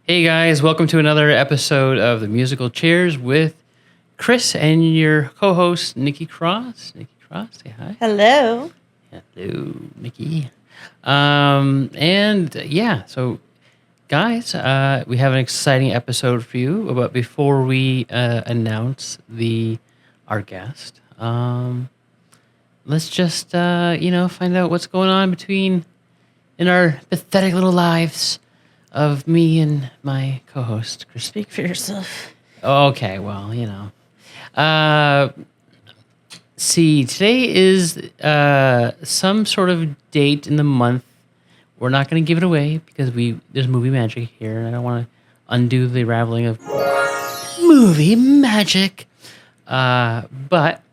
Hey guys, welcome to another episode of the Musical Chairs with Chris and your co-host Nikki Cross. Nikki Cross, say hi. Hello. Hello, Nikki. So guys, we have an exciting episode for you. But before we announce our guest, let's just find out what's going on in our pathetic little lives of me and my co-host, Chris. Speak for yourself. Okay, well, see, today is some sort of date in the month. We're not going to give it away because there's movie magic here, and I don't want to undo the raveling of movie magic. But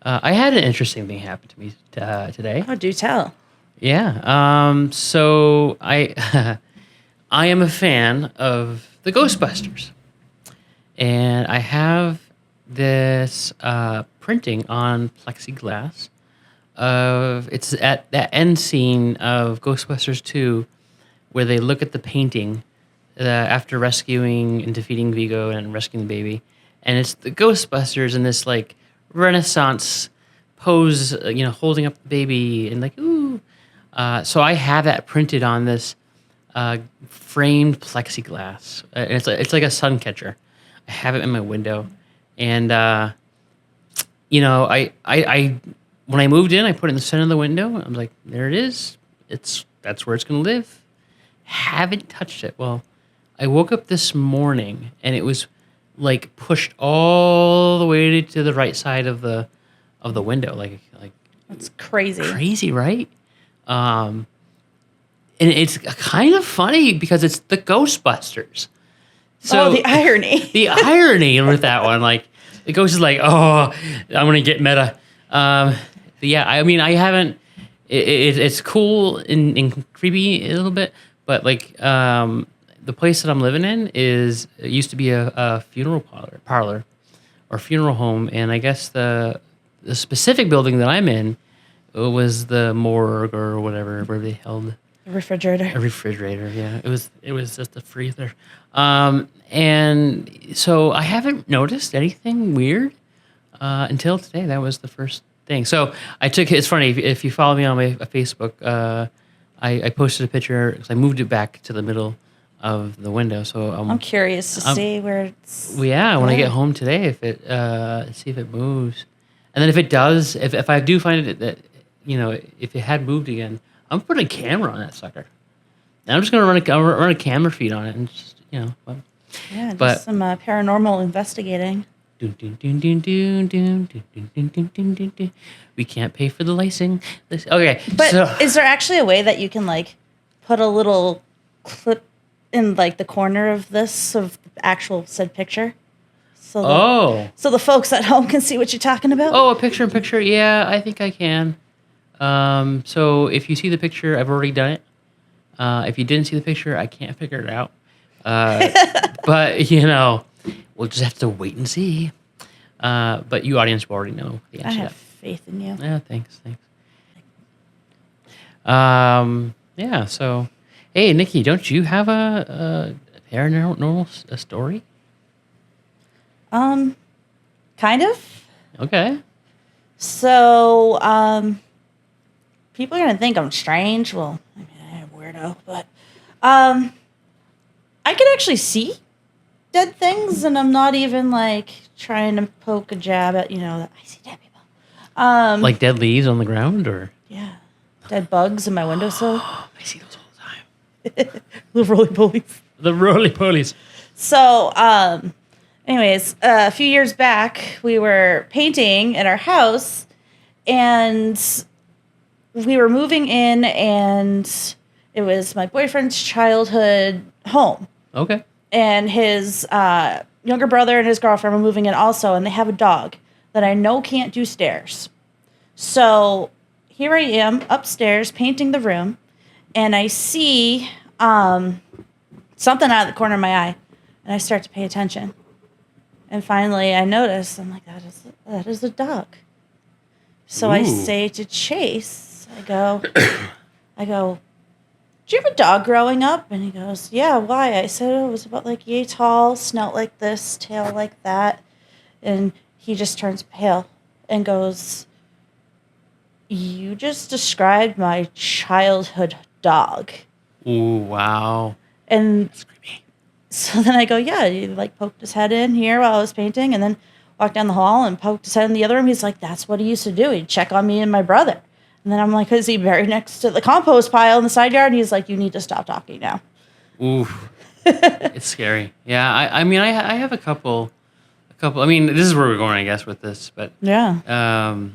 I had an interesting thing happen to me today. Oh, do tell. Yeah. So I I am a fan of the Ghostbusters, and I have this printing on plexiglass of it's at that end scene of Ghostbusters 2 where they look at the painting after rescuing and defeating Vigo and rescuing the baby, and it's the Ghostbusters in this like Renaissance pose, holding up the baby and like ooh. So I have that printed on this framed plexiglass. And it's like a sun catcher. I have it in my window, and I when I moved in, I put it in the center of the window. I'm like, there it is. That's where it's gonna live. Haven't touched it. Well, I woke up this morning and it was like pushed all the way to the right side of the window. Like That's crazy. crazy, right? And it's kind of funny because it's the Ghostbusters. So the irony. the irony with that one, like the ghost is like, oh, I'm gonna get meta. But yeah, I mean, I haven't. It's cool and creepy a little bit, but like the place that I'm living in it used to be a funeral parlor or funeral home, and I guess the specific building that I'm in was the morgue or whatever where they held. A refrigerator. A refrigerator, yeah. It was just a freezer. And so I haven't noticed anything weird until today. That was the first thing. So I took it. It's funny, if you follow me on my Facebook, I posted a picture because I moved it back to the middle of the window. So I'm curious to see where it's... Well, yeah, when I get home today, if it see if it moves. And then if it does, if I do find it that, if it had moved again, I'm putting a camera on that sucker. And I'm just gonna run a camera feed on it and just Just some paranormal investigating. We can't pay for the licensing. Okay, But is there actually a way that you can like put a little clip in like the corner of the actual said picture? So the folks at home can see what you're talking about? Oh, a picture-in-picture. Yeah, I think I can. So if you see the picture, I've already done it. If you didn't see the picture, I can't figure it out. But we'll just have to wait and see. But you audience will already know the answer. I have faith in you. Yeah, thanks. Yeah. So, hey, Nikki, don't you have a paranormal story? Kind of. Okay. So, people are gonna think I'm strange. Well, I mean, I'm a weirdo, but I can actually see dead things, and I'm not even like trying to poke a jab at that I see dead people. Like dead leaves on the ground, or Yeah, dead bugs in my windowsill. I see those all the time. The roly-polies. The roly-polies. So, anyways, a few years back, we were painting in our house, and we were moving in, and it was my boyfriend's childhood home. Okay. And his younger brother and his girlfriend were moving in also, and they have a dog that I know can't do stairs. So here I am upstairs painting the room, and I see something out of the corner of my eye, and I start to pay attention. And finally, I notice, I'm like, that is a dog. So I say to Chase, I go, did you have a dog growing up? And he goes, yeah, why? I said, it was about like yay tall, snout like this, tail like that. And he just turns pale and goes, you just described my childhood dog. Ooh, wow. And That's creepy. so then I go, yeah, he like poked his head in here while I was painting and then walked down the hall and poked his head in the other room. He's like, that's what he used to do. He'd check on me and my brother. And then I'm like, is he buried next to the compost pile in the side yard? And he's like, you need to stop talking now. Ooh, it's scary. Yeah, I mean, I have a couple. I mean, this is where we're going, I guess, with this, but Yeah.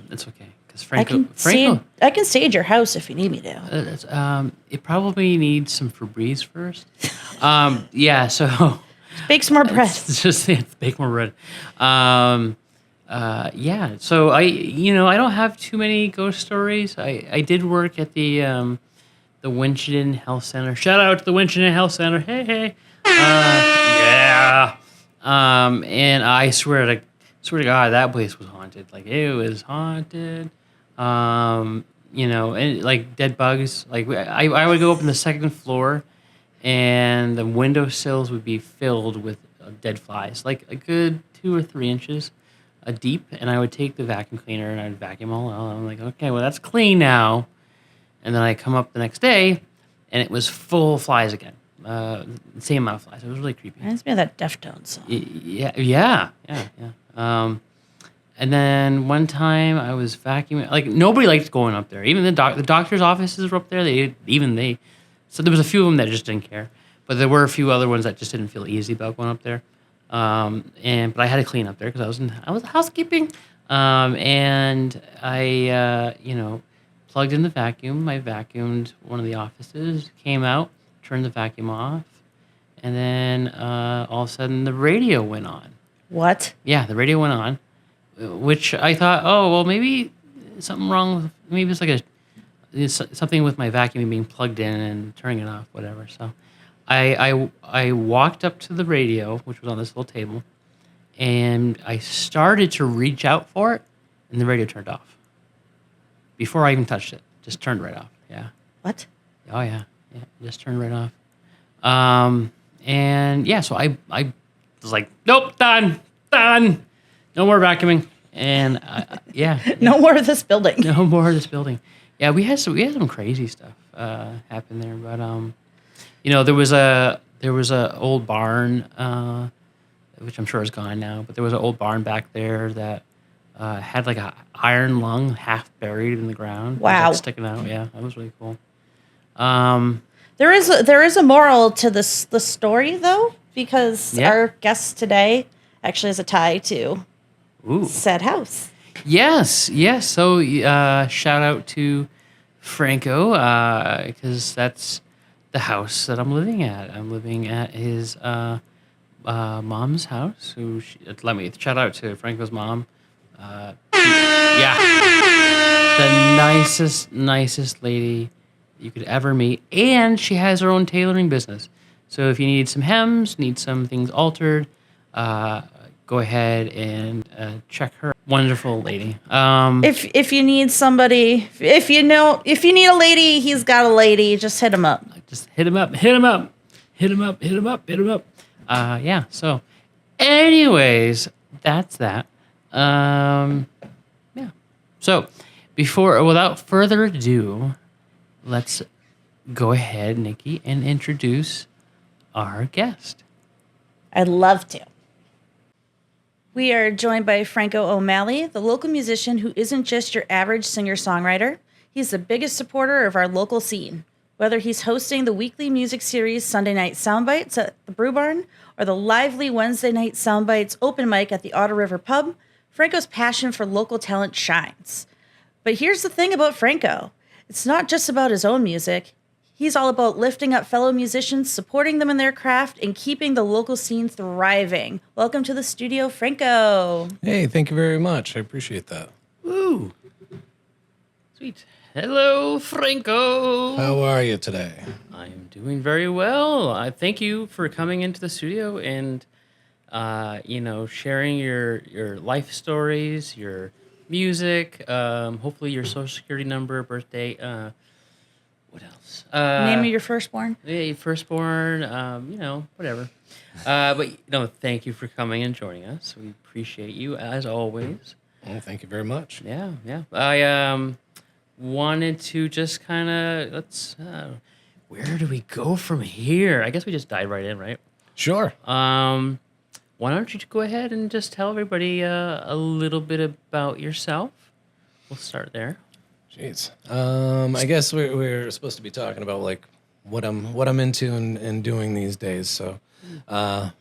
it's okay because I can stage your house if you need me to. it probably needs some Febreze first. Yeah, so Bake some more bread. it's just bake more bread. Yeah, so I don't have too many ghost stories. I did work at the Winchendon Health Center. Shout out to the Winchendon Health Center. Hey. Yeah. And I swear to God, that place was haunted. Like it was haunted. And like dead bugs. Like I would go up on the second floor, and the windowsills would be filled with dead flies, like a good 2 or 3 inches deep. And I would take the vacuum cleaner and I'd vacuum all out. I'm like, okay, well that's clean now. And then I come up the next day, and it was full of flies again. Same amount of flies. It was really creepy. Reminds me of that Deftones song. Yeah. And then one time I was vacuuming. Like nobody liked going up there. Even the doctor's offices were up there. So there was a few of them that just didn't care. But there were a few other ones that just didn't feel easy about going up there. But I had to clean up there because I was housekeeping. And I plugged in the vacuum. I vacuumed one of the offices, came out, turned the vacuum off, and then all of a sudden the radio went on. What? Yeah, the radio went on, which I thought, oh, well, maybe something wrong. Maybe it's something with my vacuum being plugged in and turning it off, whatever. So I walked up to the radio, which was on this little table, and I started to reach out for it, and the radio turned off. Before I even touched it, just turned right off. Yeah. What? Oh yeah, just turned right off. And yeah, so I was like, nope, done, no more vacuuming, and yeah, No more of this building. no more of this building. Yeah, we had some crazy stuff happen there, but there was a old barn, which I'm sure is gone now, but there was an old barn back there that had like a iron lung half buried in the ground. It was, Wow. like, sticking out. Yeah, that was really cool. There is a moral to the story though, because our guest today actually has a tie to Ooh. said house. Yes. So shout out to Franco because that's the house that I'm living at. I'm living at his mom's house. Let me shout out to Franco's mom. The nicest lady you could ever meet, and she has her own tailoring business. So if you need some hems, need some things altered, go ahead and check her. Wonderful lady. If you need somebody, if you need a lady, he's got a lady. Just hit him up. Just hit him up. Yeah. So, anyways, that's that. Yeah. So, without further ado, let's go ahead, Nikki, and introduce our guest. I'd love to. We are joined by Franco O'Malley, the local musician who isn't just your average singer-songwriter. He's the biggest supporter of our local scene. Whether he's hosting the weekly music series Sunday Night Soundbites at the Brew Barn or the lively Wednesday Night Soundbites open mic at the Otter River Pub, Franco's passion for local talent shines. But here's the thing about Franco. It's not just about his own music. He's all about lifting up fellow musicians, supporting them in their craft, and keeping the local scene thriving. Welcome to the studio, Franco. Hey, thank you very much. I appreciate that. Woo! Sweet. Hello, Franco. How are you today? I am doing very well. I thank you for coming into the studio and sharing your life stories, your music, hopefully your social security number, birthday. What else? Name of your firstborn. Yeah, your firstborn. Whatever. Thank you for coming and joining us. We appreciate you as always. Well, thank you very much. Yeah, yeah. I wanted to just kind of let's. Where do we go from here? I guess we just dive right in, right? Sure. Why don't you go ahead and just tell everybody a little bit about yourself? We'll start there. Jeez. I guess we're supposed to be talking about like what I'm into and doing these days. So, I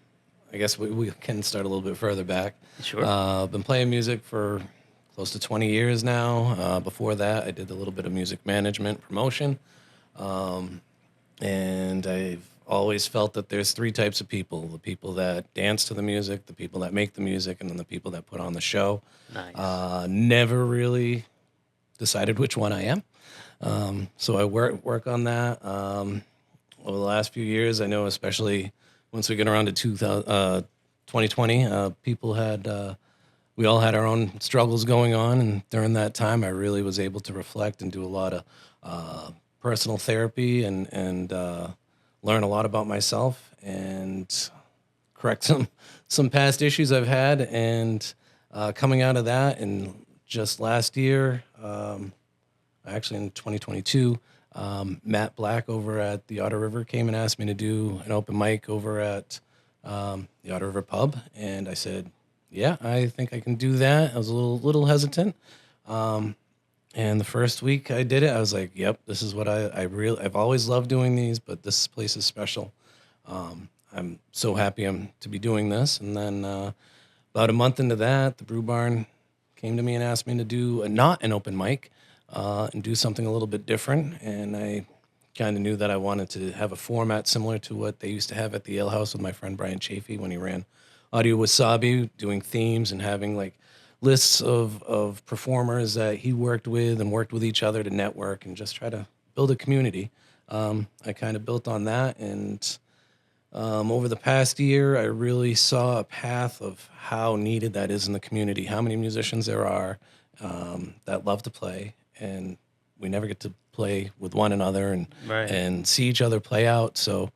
guess we can start a little bit further back. Sure. I've been playing music for close to 20 years now. Before that, I did a little bit of music management promotion. And I've always felt that there's three types of people: the people that dance to the music, the people that make the music, and then the people that put on the show. Nice. Never really decided which one I am. So I work on that. Over the last few years, I know especially once we get around to 2020, we all had our own struggles going on. And during that time, I really was able to reflect and do a lot of personal therapy and learn a lot about myself and correct some past issues I've had. And coming out of that, and just last year, actually in 2022, Matt Black over at the Otter River came and asked me to do an open mic over at the Otter River Pub, and I said, "Yeah, I think I can do that." I was a little hesitant, and the first week I did it, I was like, "Yep, this is what I've always loved doing these, but this place is special." I'm so happy to be doing this. And then about a month into that, the Brew Barn came to me and asked me to do not an open mic and do something a little bit different. And I kind of knew that I wanted to have a format similar to what they used to have at the Ale House with my friend Brian Chafee when he ran Audio Wasabi, doing themes and having like lists of performers that he worked with each other to network and just try to build a community. I kind of built on that, and over the past year, I really saw a path of how needed that is in the community, how many musicians there are that love to play, and we never get to play with one another and see each other play out. So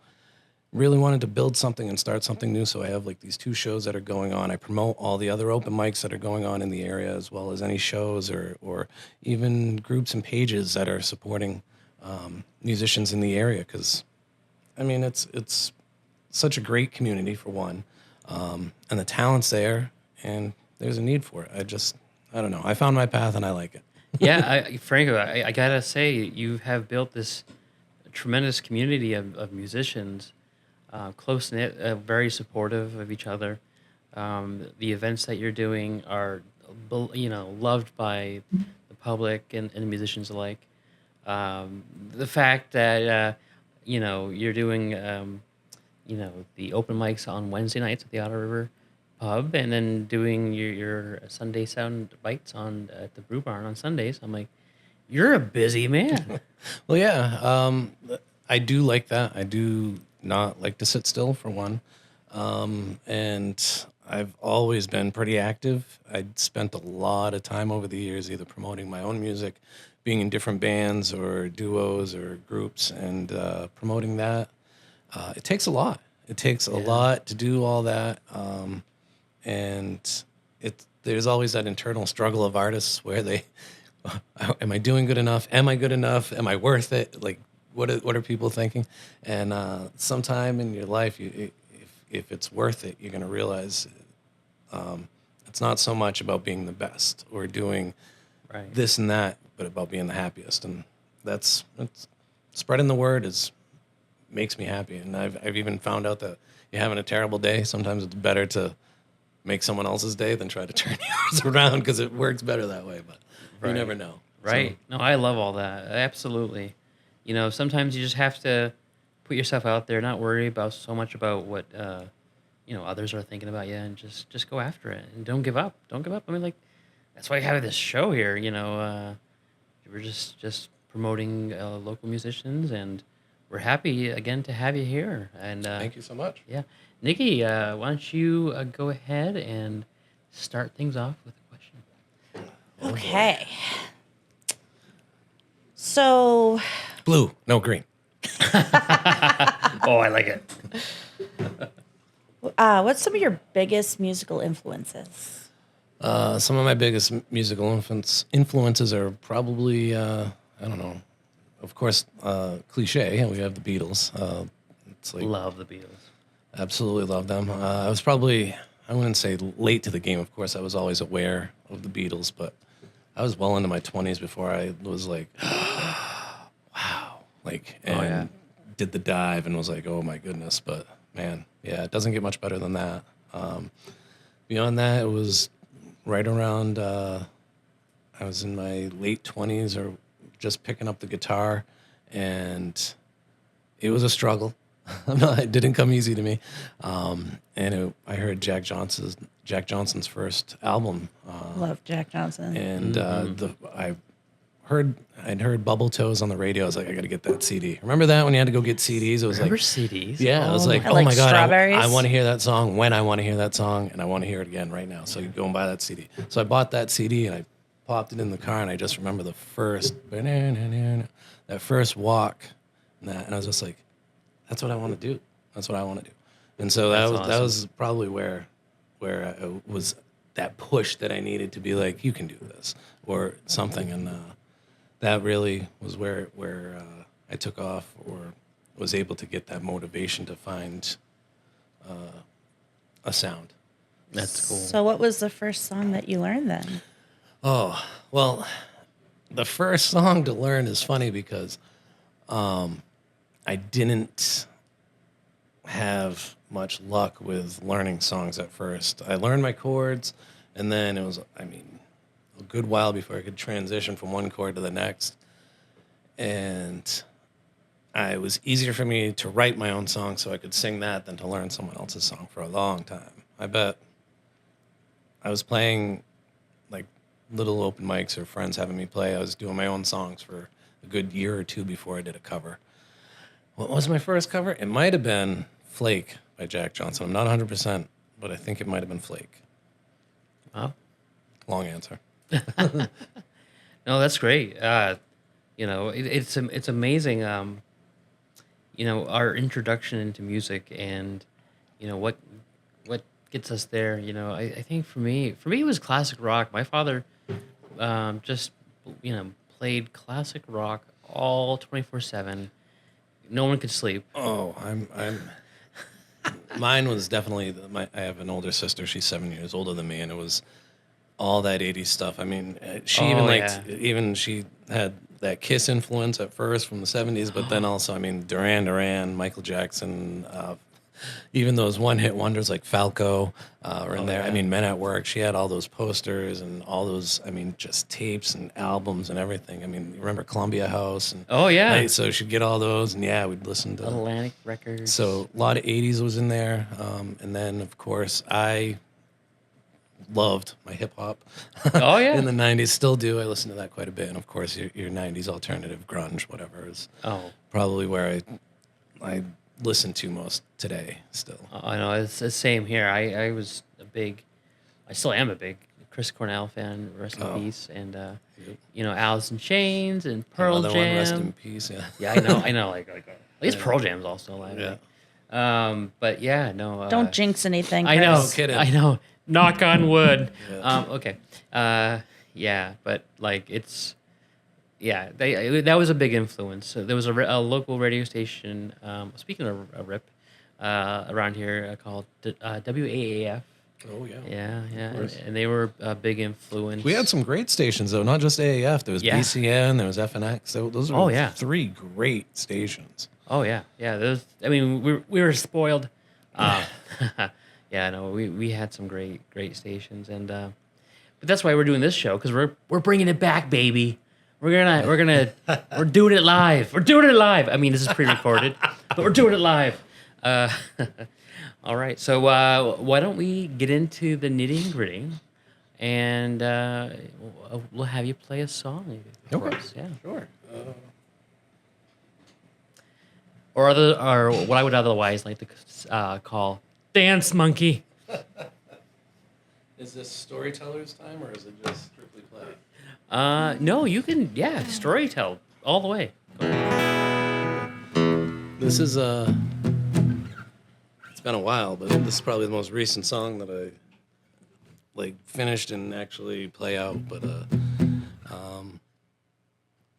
really wanted to build something and start something new. So I have like these 2 shows that are going on. I promote all the other open mics that are going on in the area, as well as any shows or even groups and pages that are supporting musicians in the area. Because, I mean, it's such a great community for one, and the talent's there, and there's a need for it. I don't know. I found my path, and I like it. Yeah, Franco, I gotta say, you have built this tremendous community of musicians, close knit, very supportive of each other. The events that you're doing are, loved by the public and musicians alike. The fact that you're doing the open mics on Wednesday nights at the Otter River Pub, and then doing your Sunday sound bites at the Brew Barn on Sundays. I'm like, you're a busy man. Well, yeah, I do like that. I do not like to sit still, for one. And I've always been pretty active. I spent a lot of time over the years either promoting my own music, being in different bands or duos or groups, and promoting that. It takes a lot. It takes a lot to do all that. And there's always that internal struggle of artists where am I doing good enough? Am I good enough? Am I worth it? Like, what are people thinking? And sometime in your life, if it's worth it, you're going to realize it's not so much about being the best or doing this and that, but about being the happiest. And that's spreading the word makes me happy. And I've even found out that you're having a terrible day. Sometimes it's better to make someone else's day than try to turn yours around, because it works better that way. But you never know. Right. So, No, I love all that. Absolutely. Sometimes you just have to put yourself out there, not worry about so much about what others are thinking about you, and just go after it and don't give up. Don't give up. I mean, like, that's why I have this show here. We're just promoting local musicians, and we're happy again to have you here. And thank you so much. Yeah, Nikki, why don't you go ahead and start things off with a question? Okay. So, Blue, no green. Oh, I like it. What's some of your biggest musical influences? Some of my biggest musical influences are probably, I don't know, of course, cliche. We have the Beatles. It's like Love the Beatles. absolutely love them. I was probably, I wouldn't say late to the game. Of course, I was always aware of the Beatles, but I was well into my 20s before I was like, wow, like, and did the dive and was like, oh my goodness. But man, yeah, it doesn't get much better than that. Beyond that, it was right around, I was in my late 20s or just picking up the guitar, and it was a struggle. It didn't come easy to me. I heard Jack Johnson's first album, Love Jack Johnson. and I'd heard Bubble Toes on the radio. I was like, I got to get that CD. Remember that when you had to go get CDs? It was Remember like CDs? yeah, I was like, I oh like my god, Strawberries. I want to hear that song when I want to hear that song, and I want to hear it again right now. So you go and buy that CD. So I bought that CD and I popped it in the car, and I just remember the first that first walk, and I was just like, that's what I want to do. That's what I want to do. And so that was probably where it was that push that I needed to be like, you can do this or something, and that really was where I took off or was able to get that motivation to find a sound. That's cool. So, what was the first song that you learned then? Oh, well, the first song to learn is funny because I didn't have much luck with learning songs at first. I learned my chords, and then it was, a good while before I could transition from one chord to the next. And it was easier for me to write my own song so I could sing that than to learn someone else's song for a long time. I bet I was playing like little open mics or friends having me play. I was doing my own songs for a good year or two before I did a cover. What was my first cover? It might have been Flake by Jack Johnson. I'm not 100%, but I think it might have been Flake. Wow. Long answer. No, that's great. It's amazing. Our introduction into music and what gets us there. I think for me it was classic rock. My father just played classic rock all 24/7. No one could sleep. Oh, I'm. Mine was definitely. I have an older sister. She's 7 years older than me, and it was all that 80s stuff. I mean, she even liked. Even she had that Kiss influence at first from the 70s, but then also, I mean, Duran, Michael Jackson, even those one-hit wonders like Falco were in there. Yeah. I mean, Men at Work. She had all those posters and all those. I mean, just tapes and albums and everything. I mean, remember Columbia House? And Oh, yeah. right, so she'd get all those, and yeah, we'd listen to Atlantic Records. So a lot of 80s was in there. And then, of course, I loved my hip hop. Oh, yeah. In the 90s, still do. I listen to that quite a bit. And, of course, your 90s alternative, grunge, whatever, is probably where I listen to most today still. I know it's the same here. I still am a big Chris Cornell fan. Rest in peace. And Alice in Chains and Pearl Another Jam. one, rest in peace. Yeah. Yeah, I know. Like at least Pearl Jam's also alive. Yeah. But yeah, no. Don't jinx anything. I know. Chris. No kidding. I know. Knock on wood. Yeah. Okay. Yeah, but like it's. Yeah, that was a big influence. So there was a local radio station. Speaking of a RIP, around here called WAAF. Oh, yeah. Yeah, and they were a big influence. We had some great stations, though, not just AAF. There was BCN, there was FNX. Those were three great stations. Oh, yeah. Those. I mean, we were spoiled. Yeah, no, we had some great stations, and but that's why we're doing this show, because we're bringing it back, baby. We're doing it live. We're doing it live. I mean, this is pre-recorded, but we're doing it live. All right. So why don't we get into the nitty and gritty, and we'll have you play a song maybe for Okay. us. Yeah, sure. Or what I would otherwise like to call Dance Monkey. Is this storyteller's time, or is it just strictly play? No, you can, storytell all the way. Go. This is it's been a while, but this is probably the most recent song that I like finished and actually play out. But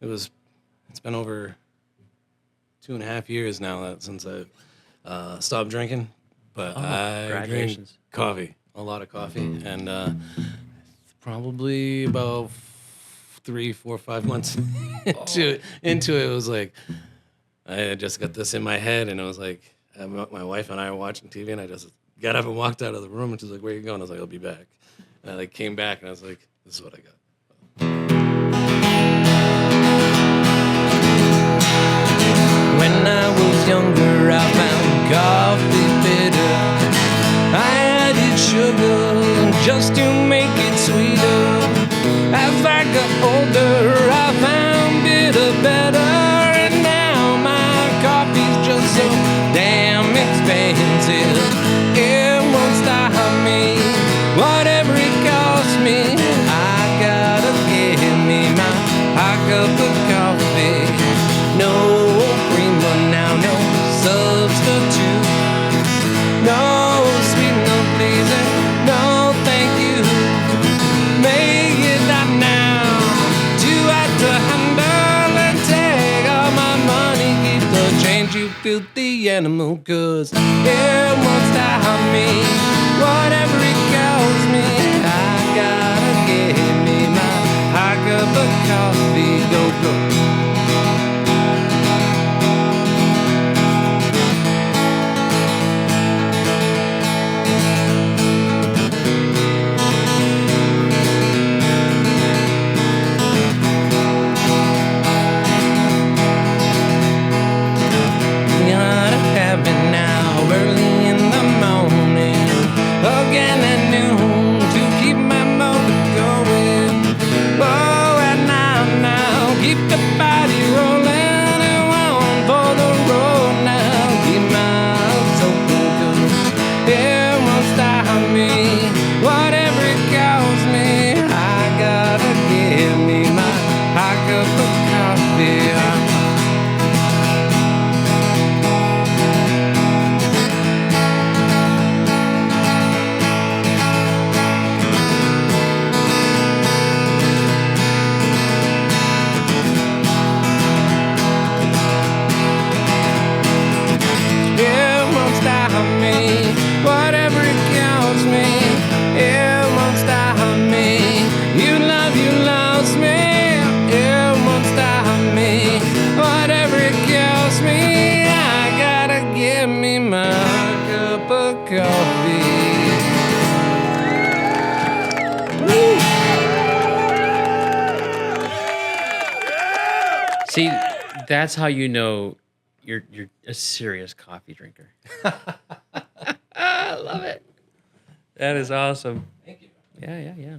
it's been over 2.5 years now since I stopped drinking. But I drink congratulations. coffee, a lot of coffee, and probably about 3, 4, 5 months into it was like I just got this in my head, and it was like my wife and I were watching TV, and I just got up and walked out of the room, and she's like, "Where are you going?" I was like, "I'll be back." And I like came back, and I was like, "This is what I got." When I was younger, I found coffee bitter. I added sugar just to make it sweeter. As I got older, I found bitter better, and now my coffee's just so damn expensive. It won't stop me, whatever it costs me. I gotta get me my hot cup of coffee. No creamer now, no substitute. No sweet, no pleasing, no thank you. Make it not now. Too hard to handle and take all my money. Keep the change, you filthy animal, 'cause it won't stop me. Whatever it costs me, I gotta get me my hot cup of coffee. Go, go. See, that's how you know you're a serious coffee drinker. I love it. That is awesome. Thank you. Yeah.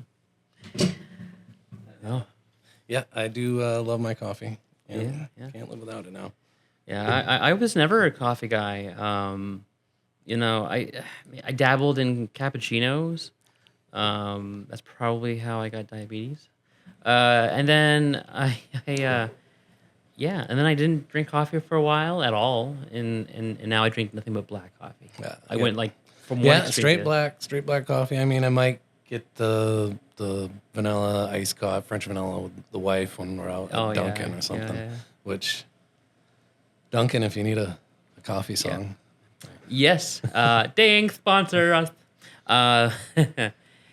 Oh, Yeah, I do love my coffee. Yeah. Can't live without it now. yeah. I was never a coffee guy. I dabbled in cappuccinos. That's probably how I got diabetes. And then and then I didn't drink coffee for a while at all, and now I drink nothing but black coffee. I went like from one extreme straight black coffee. I mean, I might get the vanilla iced coffee, French vanilla with the wife when we're out at Dunkin' or something. Yeah. Which Dunkin', if you need a coffee song, Yes. Ding, sponsor us. I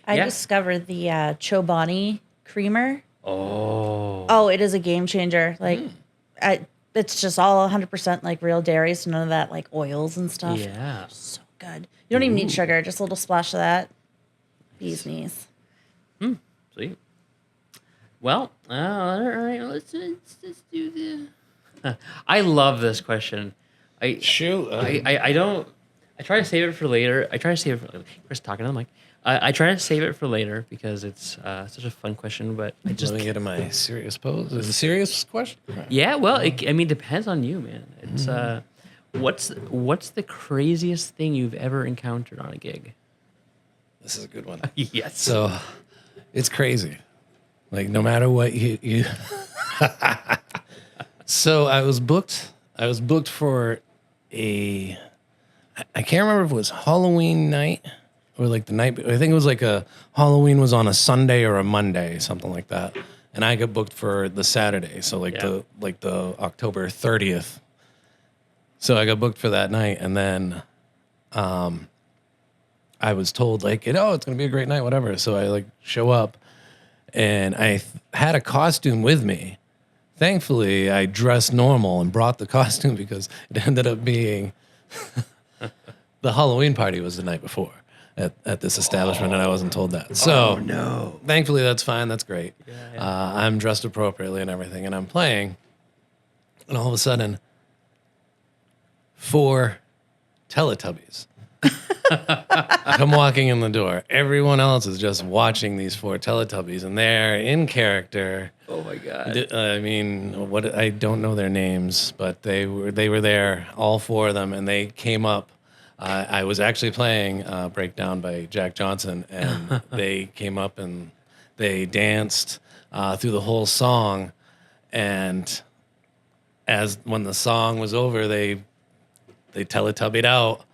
discovered the Chobani creamer. Oh, It is a game changer. Like, it's just all 100% like real dairy, so none of that like oils and stuff. Yeah. So good. You don't even need sugar, just a little splash of that. Bee's knees. Sweet. Well, all right. Let's do the. I love this question. shoot, I don't. I try to save it for later. Chris talking to the mic. I try to save it for later because it's such a fun question. But I just let me get in my serious pose. Is it a serious question? yeah. Well, depends on you, man. It's what's the craziest thing you've ever encountered on a gig? This is a good one. Yes. So, it's crazy. Like no matter what you. So I was booked for I can't remember if it was Halloween night or like the night. I think it was like Halloween was on a Sunday or a Monday, something like that. And I got booked for the Saturday, so the October 30th. So I got booked for that night, and then I was told like, it's gonna be a great night, whatever. So I like show up, and I had a costume with me. Thankfully, I dressed normal and brought the costume because it ended up being the Halloween party was the night before at this establishment, and I wasn't told that. So, no. Thankfully, that's fine. That's great. Yeah. I'm dressed appropriately and everything, and I'm playing, and all of a sudden, 4 Teletubbies come walking in the door. Everyone else is just watching these 4 Teletubbies, and they're in character. Oh my God. I mean, I don't know their names, but they were there, all 4 of them, and they came up. I was actually playing Breakdown by Jack Johnson, and they came up and they danced through the whole song. And when the song was over, they Teletubbied out.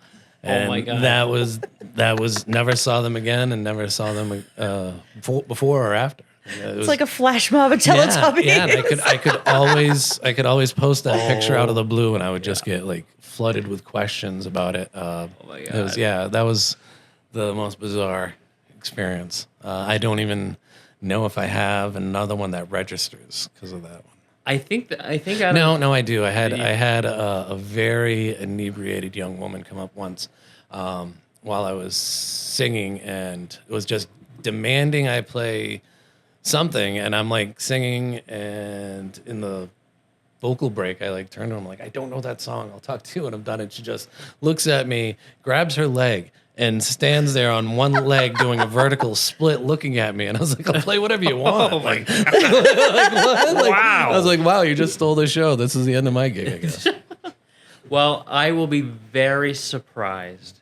And oh my God! That was never saw them again, and never saw them before or after. It's like a flash mob of Teletubbies. Yeah, and I could always post that picture out of the blue, and I would just get like flooded with questions about it. Oh my God! That was the most bizarre experience. I don't even know if I have another one that registers because of that one. I think No, I do. I had a very inebriated young woman come up once while I was singing, and it was just demanding I play something, and I'm like singing, and in the vocal break, I like turned to her, I'm like, I don't know that song. I'll talk to you when I'm done. And she just looks at me, grabs her leg, and stands there on one leg doing a vertical split looking at me. And I was like, I'll play whatever you want. Oh my God. Like, what? Like, Wow. I was like, wow, you just stole the show. This is the end of my gig, I guess. Well, I will be very surprised.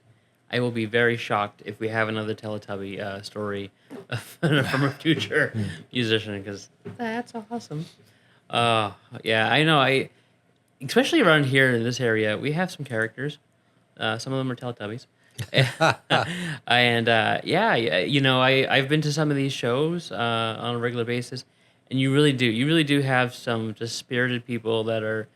I will be very shocked if we have another Teletubby story from a future musician, because that's awesome. Yeah, I know. Especially around here in this area, we have some characters. Some of them are Teletubbies. And I've been to some of these shows on a regular basis, and you really do have some just spirited people that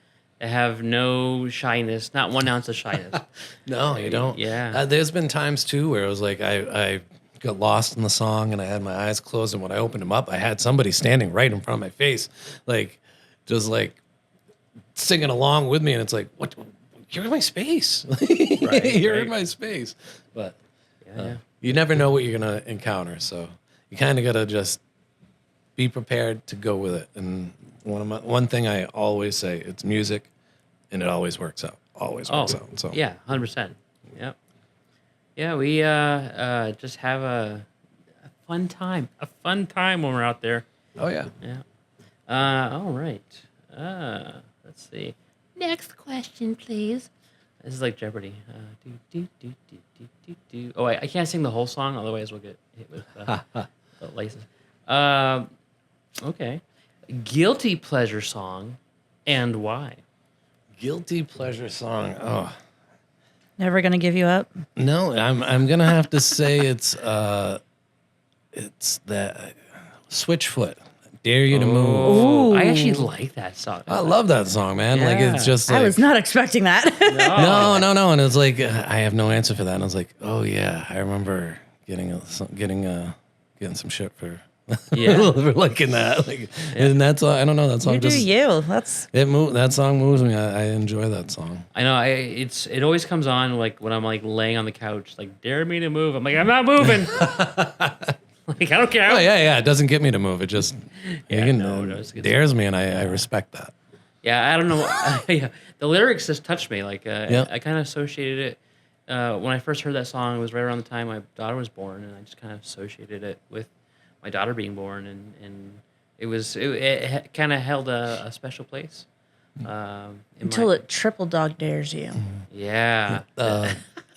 have no shyness, not 1 ounce of shyness. No, you don't. Yeah. There's been times too where it was like I got lost in the song and I had my eyes closed, and when I opened them up, I had somebody standing right in front of my face, like just like singing along with me, and it's like, what? You're in my space. You're in my space. But you never know what you're going to encounter. So you kind of got to just be prepared to go with it. And one thing I always say, it's music, and it always works out. Always works out. So yeah, 100%. Yep. Yeah, we just have a fun time. A fun time when we're out there. Oh, yeah. Yeah. All right. Let's see. Next question, please. This is like Jeopardy. Oh, I can't sing the whole song, otherwise we'll get hit with the license. Okay. Guilty pleasure song, and why? Guilty pleasure song. Oh. Never gonna give you up. No, I'm gonna have to say it's that Switchfoot. Dare You to Move. Ooh. I actually like that song. I love that song, man. Like, it's just like, I was not expecting that. No. And it's like, I have no answer for that. And I was like, oh yeah, I remember getting some shit for for liking that. Like, and that song, I don't know, that song You do just you. that song moves me. I enjoy that song. I know. It always comes on like when I'm like laying on the couch, like dare me to move. I'm like, I'm not moving. Like, I don't care. Oh yeah. It doesn't get me to move. It just dares me, and I respect that. Yeah, I don't know. The lyrics just touched me. Like, I kind of associated it when I first heard that song. It was right around the time my daughter was born, and I just kind of associated it with my daughter being born, and it kind of held a special place. Until it triple dog dares you. Yeah.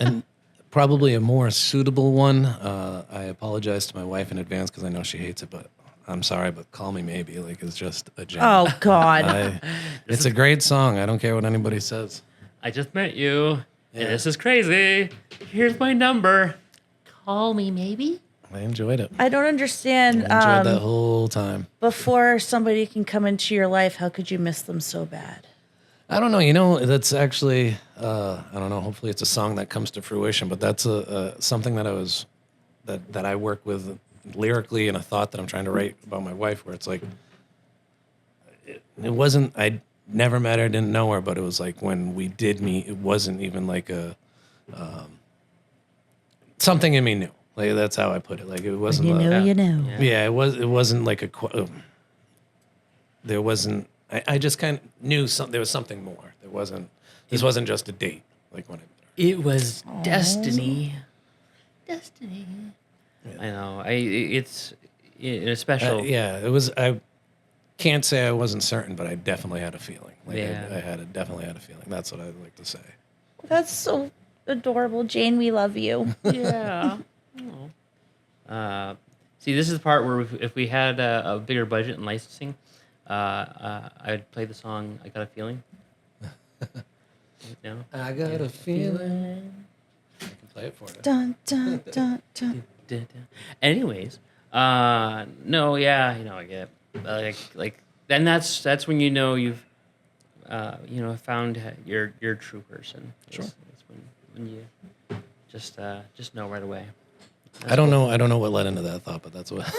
And probably a more suitable one. I apologize to my wife in advance because I know she hates it, but I'm sorry, but Call Me Maybe, like, it's just a gem. Oh, God. It's a great song. I don't care what anybody says. I just met you, and this is crazy. Here's my number. Call me, maybe. I enjoyed it. I don't understand. I enjoyed that whole time. Before somebody can come into your life, how could you miss them so bad? I don't know. You know, that's actually, I don't know. Hopefully it's a song that comes to fruition, but that's something that I work with lyrically, and a thought that I'm trying to write about my wife, where it's like, it wasn't, I never met her, didn't know her, but it was like when we did meet, it wasn't even like something in me knew. Like, that's how I put it. Like, it wasn't. You know, you know. Yeah, it wasn't like there wasn't. I just kind of knew there was something more. This wasn't just a date. Like when It was destiny. Destiny. Yeah. I know. It's special. yeah, it was. I can't say I wasn't certain, but I definitely had a feeling. Like Yeah. I definitely had a feeling. That's what I'd like to say. That's so adorable, Jane. We love you. Yeah. See, this is the part where if we had a bigger budget in licensing, I'd play the song "I Got a Feeling." You know? I got a feeling. I can play it for you. Dun dun dun dun. Anyways, no, yeah, I get like, then that's when you've found your true person. Sure. It's when you just know right away. I don't know what led into that thought, but that's what.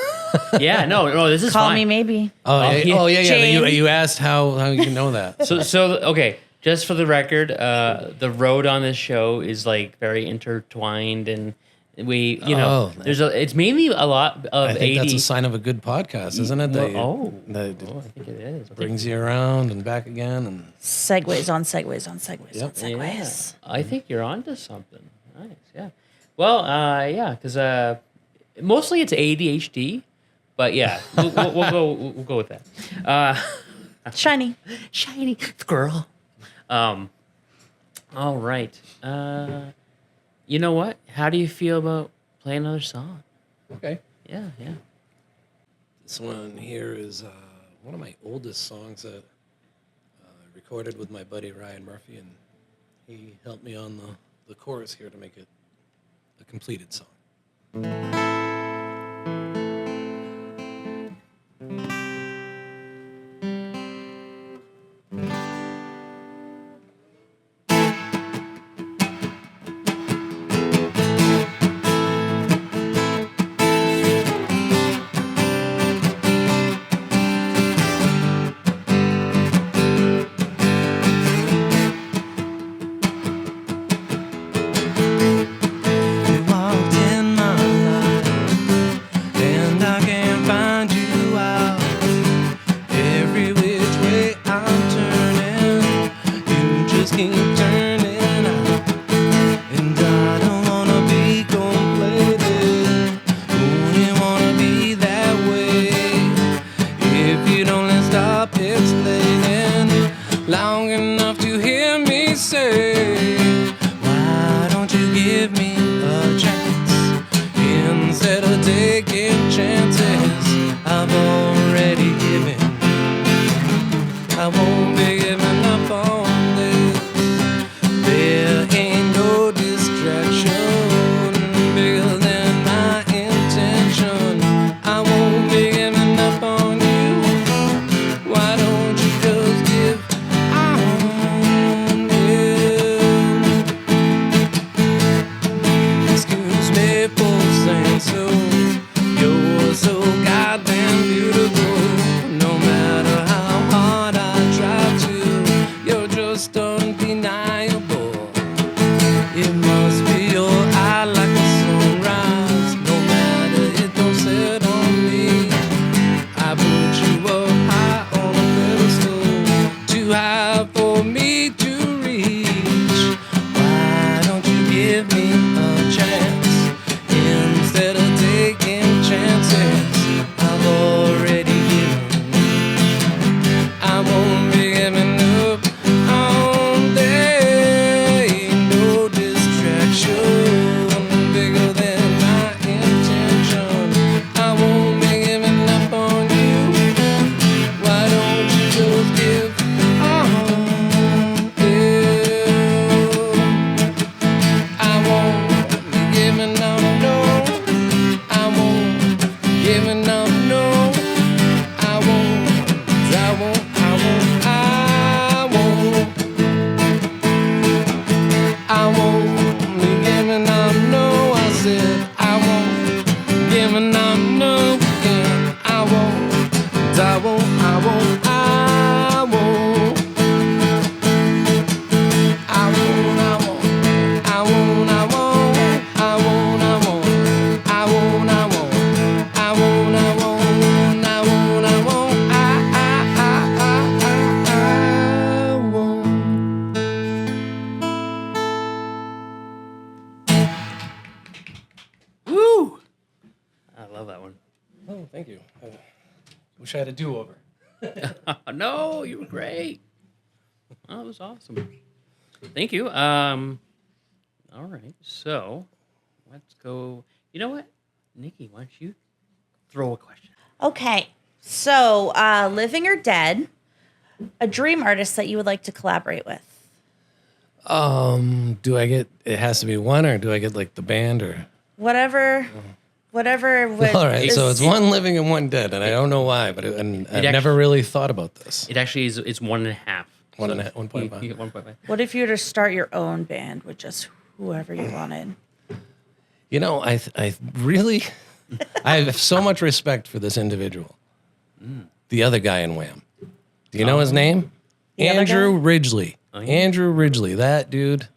Yeah, no, this is Call fine. me maybe. Yeah. Jane. You asked how you know that. So okay, just for the record, the road on this show is like very intertwined, and we, it's mainly a lot of I think 80s. that's a sign of a good podcast, isn't it? That I that think it is. brings you around and back again, and Segues on segues on segues on Yep. segues. Yeah, I think you're onto something. Nice, yeah. Well, yeah, because mostly it's ADHD, but yeah, we'll go with that. Shiny. Shiny girl. All right. You know what? How do you feel about playing another song? okay. Yeah. This one here is one of my oldest songs that I recorded with my buddy Ryan Murphy, and he helped me on the chorus here to make it a completed song. To Wish I had a do-over. No, you were great. Oh, that was awesome. Thank you. All right, so let's go. You know what, Nikki? Why don't you throw a question? Okay. So, living or dead, a dream artist that you would like to collaborate with. Do I get? It has to be one, or do I get like the band, or? Whatever would. All right, so it's one living and one dead, and I don't know why, but I've never really thought about this. It actually is. It's 1.5. One and a half, You 1.5. get 1.5. What if you were to start your own band with just whoever you wanted? You know, I really, I have so much respect for this individual. The other guy in Wham. Do you know his name? The other Andrew guy? Ridgeley. Oh, yeah. Andrew Ridgeley. That dude.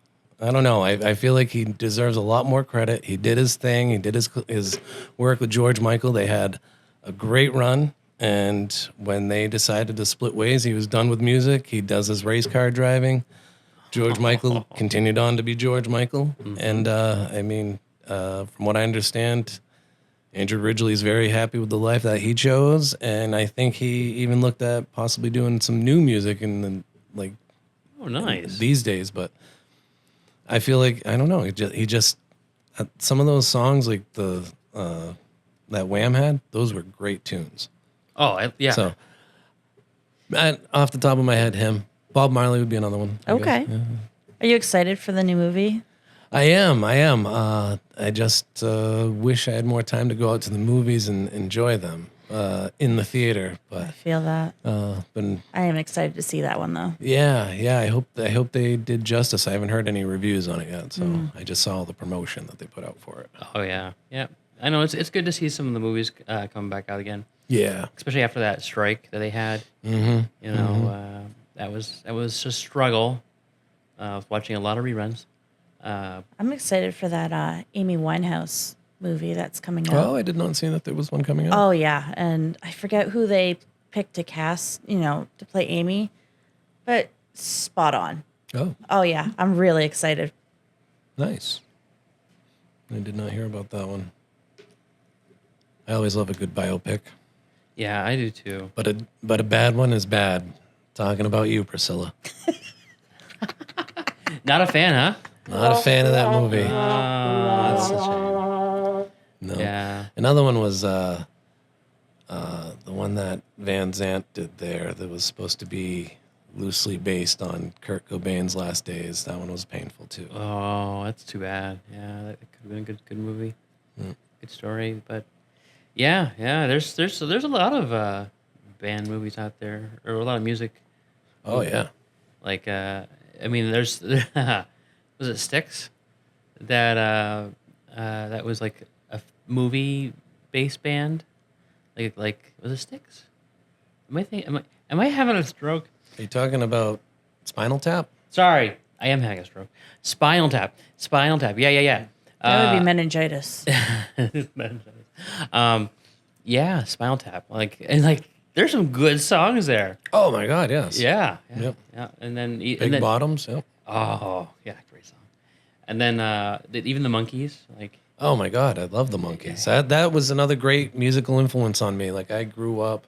I don't know. I feel like he deserves a lot more credit. He did his thing. He did his work with George Michael. They had a great run. And when they decided to split ways, he was done with music. He does his race car driving. George Michael continued on to be George Michael. And I mean, from what I understand, Andrew Ridgeley is very happy with the life that he chose. And I think he even looked at possibly doing some new music in the, Oh, nice. these days. But I feel like, I don't know, he just some of those songs like that Wham had, those were great tunes. Yeah. So, off the top of my head, him. Bob Marley would be another one. I guess. Okay. Yeah. Are you excited for the new movie? I am. I just wish I had more time to go out to the movies and enjoy them in the theater. I But, feel that. but I am excited to see that one though. yeah. I hope they did justice. I haven't heard any reviews on it yet, so I just saw the promotion that they put out for it. Oh yeah. Yeah. I know it's good to see some of the movies come back out again, Yeah. especially after that strike that they had. Mm-hmm. You know, that was a struggle. I was watching a lot of reruns. I'm excited for that Amy Winehouse movie that's coming out. Oh, I did not see that there was one coming out. Oh yeah, and I forget who they picked to cast, to play Amy, but spot on. Oh, Oh yeah, I'm really excited. nice. I did not hear about that one. I always love a good biopic, Yeah, I do too. but a bad one is bad. Talking about you, Priscilla. Not a fan, huh? Not a fan of that movie. That's such a No. Yeah. Another one was the one that Van Zant did there that was supposed to be loosely based on Kurt Cobain's last days. That one was painful too. Oh, that's too bad. Yeah, that could have been a good movie. Mm. Good story, but yeah. There's a lot of band movies out there, or a lot of music. Oh yeah. Like I mean, there's was it Styx that that was like a movie based band, like was it Styx? Am I having a stroke? Are you talking about Spinal Tap? Sorry, I am having a stroke. Spinal Tap. Yeah. That would be meningitis. Yeah, Spinal Tap. There's some good songs there. Oh my God, yes. Yeah. Yep. Yeah. And then Big Bottoms. Yep. Oh yeah, great song. And then even the Monkees, like Oh my God, I love the Monkees. That was another great musical influence on me. Like I grew up,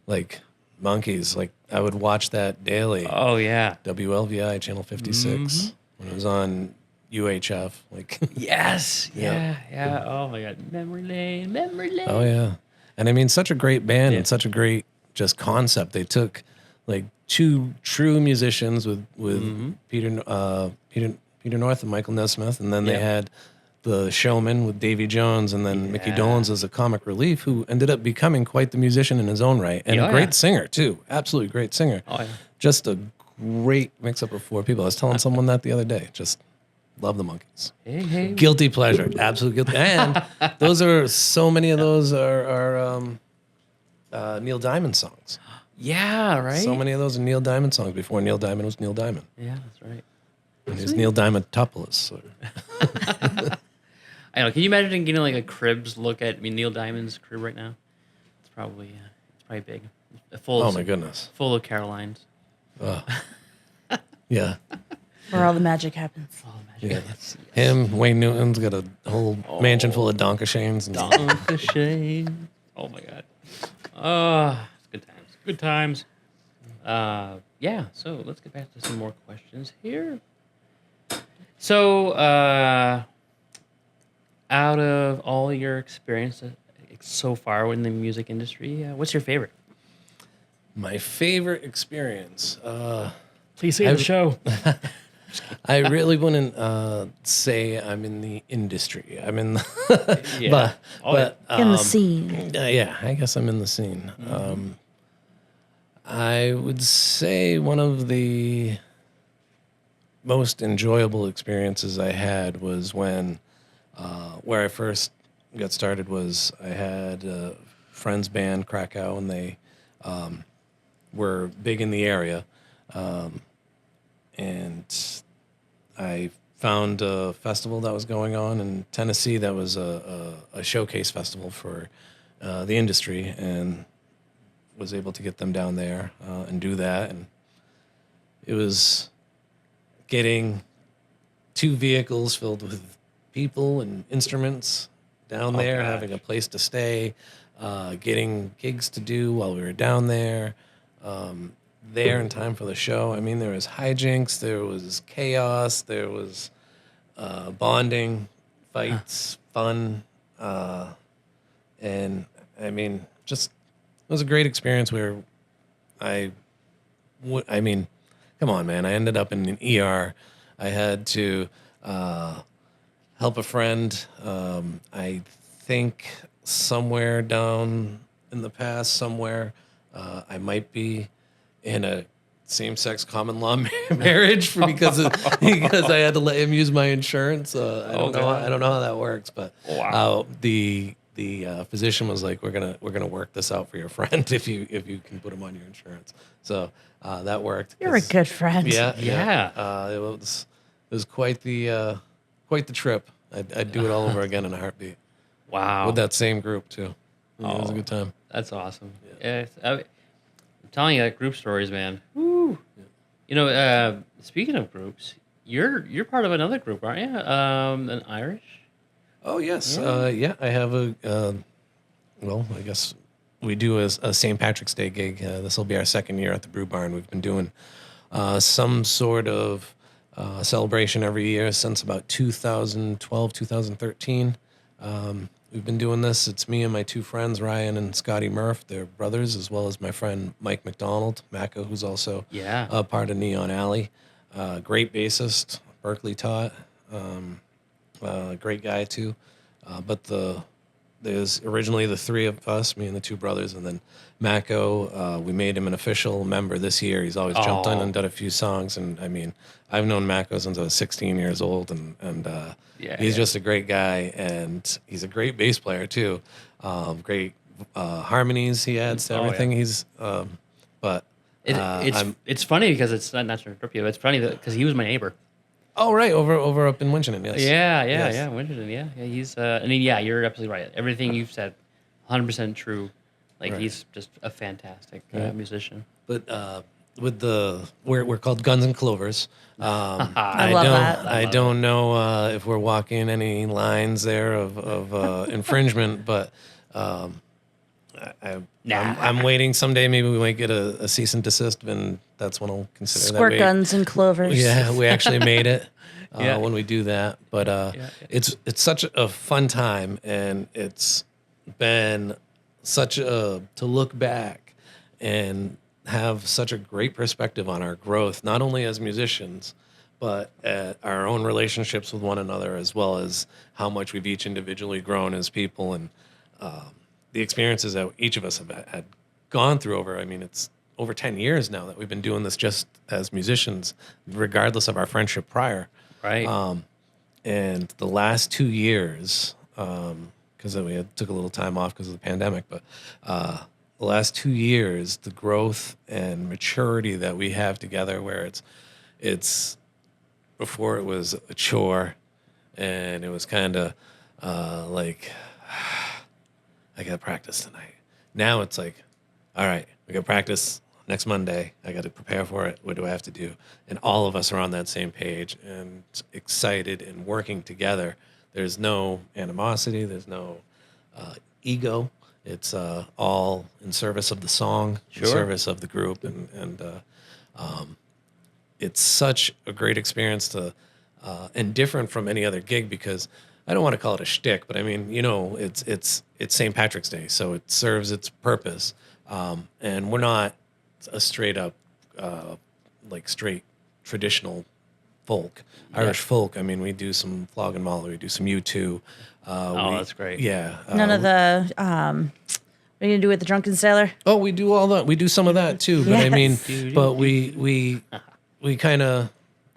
like Monkees. Like I would watch that daily. oh yeah, WLVI channel 56 when it was on UHF. Like yes, Yeah. yeah. Oh my God, Memory Lane. oh yeah, and I mean such a great band and such a great just concept. They took like two true musicians with Peter North and Michael Nesmith, and then they had the Showman with Davy Jones, and then Mickey Dolenz as a comic relief, who ended up becoming quite the musician in his own right, and a great singer too. Absolutely great singer. Oh yeah. Just a great mix up of four people. I was telling someone that the other day. Just love the Monkees. Hey. Guilty pleasure, absolute guilty. And those are so many of those are Neil Diamond songs. Yeah, right. So many of those are Neil Diamond songs before Neil Diamond was Neil Diamond. Yeah, that's right. And he's Neil Diamond Tupulus. I know. Can you imagine getting like a Cribs look at Neil Diamond's crib right now? It's probably big. Full. Oh my goodness. Full of Carolines. Yeah. Where all the magic happens. Oh, magic. Yeah. Him, Wayne Newton's got a whole mansion full of Donkashanes. And Shane. Oh my God. Good times. Yeah, so let's get back to some more questions here. So, out of all your experiences so far in the music industry, what's your favorite? My favorite experience. Please say the show. I really wouldn't say I'm in the industry. I'm in, Yeah. but In the scene. yeah, I guess I'm in the scene. I would say one of the most enjoyable experiences I had was when, where I first got started was I had a friend's band, Krakow, and they were big in the area. And I found a festival that was going on in Tennessee that was a showcase festival for the industry, and was able to get them down there and do that. And it was getting 2 vehicles filled with people and instruments down there, having a place to stay, getting gigs to do while we were down there. There in time for the show. I mean, there was hijinks, there was chaos, there was bonding, fights, fun, and I mean, just it was a great experience where I mean, come on, man, I ended up in an ER. I had to help a friend. I think somewhere down in the past, somewhere, I might be in a same-sex common law marriage because I had to let him use my insurance. I don't know how that works, but the physician was like, we're gonna work this out for your friend if you can put him on your insurance. So that worked. You're a good friend. Yeah. It was quite the trip. I'd do it all over again in a heartbeat. Wow. With that same group too. Yeah, it was a good time. That's awesome. Yeah. I'm telling you, like, group stories, man. Woo. Yeah. You know, speaking of groups, you're part of another group, aren't you? An Irish. Oh yes, yeah. I have well, I guess we do a St. Patrick's Day gig. This will be our 2nd year at the Brew Barn. We've been doing some sort of celebration every year since about 2012, 2013. We've been doing this. It's me and my 2 friends, Ryan and Scotty Murph. They're brothers, as well as my friend Mike McDonald, Mako, who's also a part of Neon Alley. Great bassist, Berkeley taught. Great guy too. But there's originally the 3 of us, me and the 2 brothers, and then Mako. We made him an official member this year. He's always jumped in and done a few songs. And I mean, I've known Mako since I was 16 years old, and he's just a great guy, and he's a great bass player too. Great harmonies he adds to everything. He's but it's funny because it's not to interrupt you, but it's funny because he was my neighbor. Oh, right, over up in Winchendon, yes. Yeah, Winchendon, yeah. He's I mean, yeah, you're absolutely right. Everything you've said, 100% true. Like, he's just a fantastic musician. But with we're called Guns and Clovers. I love that. I don't know if we're walking any lines there of infringement, but I'm waiting. Someday maybe we might get a cease and desist, and that's when I'll consider Squirt that. Guns and Clovers. Yeah, we actually made it when we do that. But it's such a fun time, and it's been such to look back and have such a great perspective on our growth, not only as musicians, but our own relationships with one another, as well as how much we've each individually grown as people, and the experiences that each of us have had gone through over, I mean, it's over 10 years now that we've been doing this just as musicians, regardless of our friendship prior. Right. And the last 2 years, because we took a little time off because of the pandemic, but the last 2 years, the growth and maturity that we have together, where it's before it was a chore, and it was kind of like, I got to practice tonight. Now it's like, all right, we got practice next Monday. I got to prepare for it. What do I have to do? And all of us are on that same page and excited and working together. There's no animosity. There's no ego. It's all in service of the song, in Sure. service of the group, and it's such a great experience to and different from any other gig because I don't want to call it a shtick, but I mean, it's St. Patrick's Day, so it serves its purpose, and we're not a straight up like straight traditional folk, Irish folk. I mean, we do some Flog and Molly, we do some U2. That's great. Yeah. None of the what are you gonna do with the drunken sailor? Oh, we do all that. We do some of that too. But I mean, Yes. but we kind of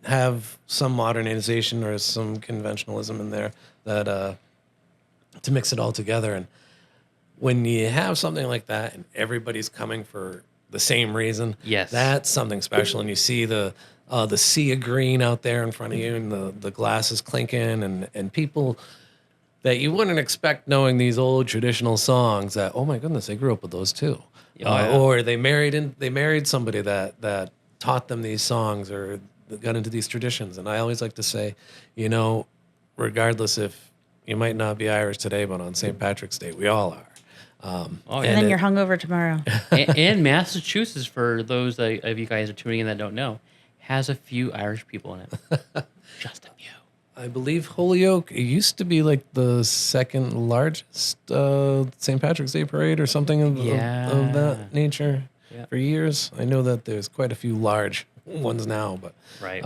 have some modernization or some conventionalism in there that to mix it all together. And when you have something like that and everybody's coming for the same reason, Yes. that's something special. And you see the sea of green out there in front of you, and the glasses clinking, and people that you wouldn't expect knowing these old traditional songs. That, oh my goodness, they grew up with those too, or they married somebody that taught them these songs or got into these traditions. And I always like to say, regardless if you might not be Irish today, but on St. Patrick's Day, we all are. And then you're hungover tomorrow. and Massachusetts, for those of you guys are tuning in that don't know, has a few Irish people in it. Just a few. I believe Holyoke, it used to be like the second largest St. Patrick's Day parade or something of that nature for years. I know that there's quite a few large ones now, but Right.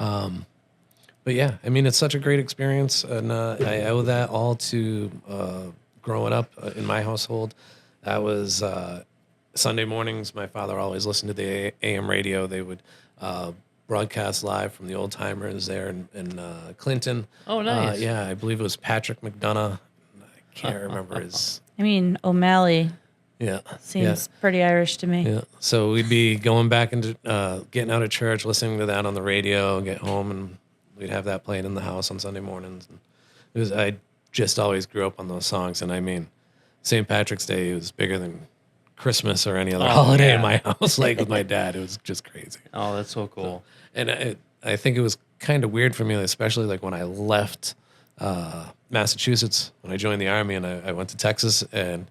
but yeah, I mean, it's such a great experience, and I owe that all to growing up in my household. That was Sunday mornings. My father always listened to the AM radio. They would broadcast live from the Old Timers there in Clinton. Oh, nice. Yeah, I believe it was Patrick McDonough. I can't remember his. I mean, O'Malley Yeah, seems pretty Irish to me. yeah. So we'd be going back into getting out of church, listening to that on the radio, get home, and we'd have that playing in the house on Sunday mornings. And I just always grew up on those songs, and I mean, St. Patrick's Day was bigger than Christmas or any other holiday in my house. Like with my dad, it was just crazy. Oh, that's so cool. And I think it was kind of weird for me, especially like when I left Massachusetts, when I joined the Army, and I went to Texas, and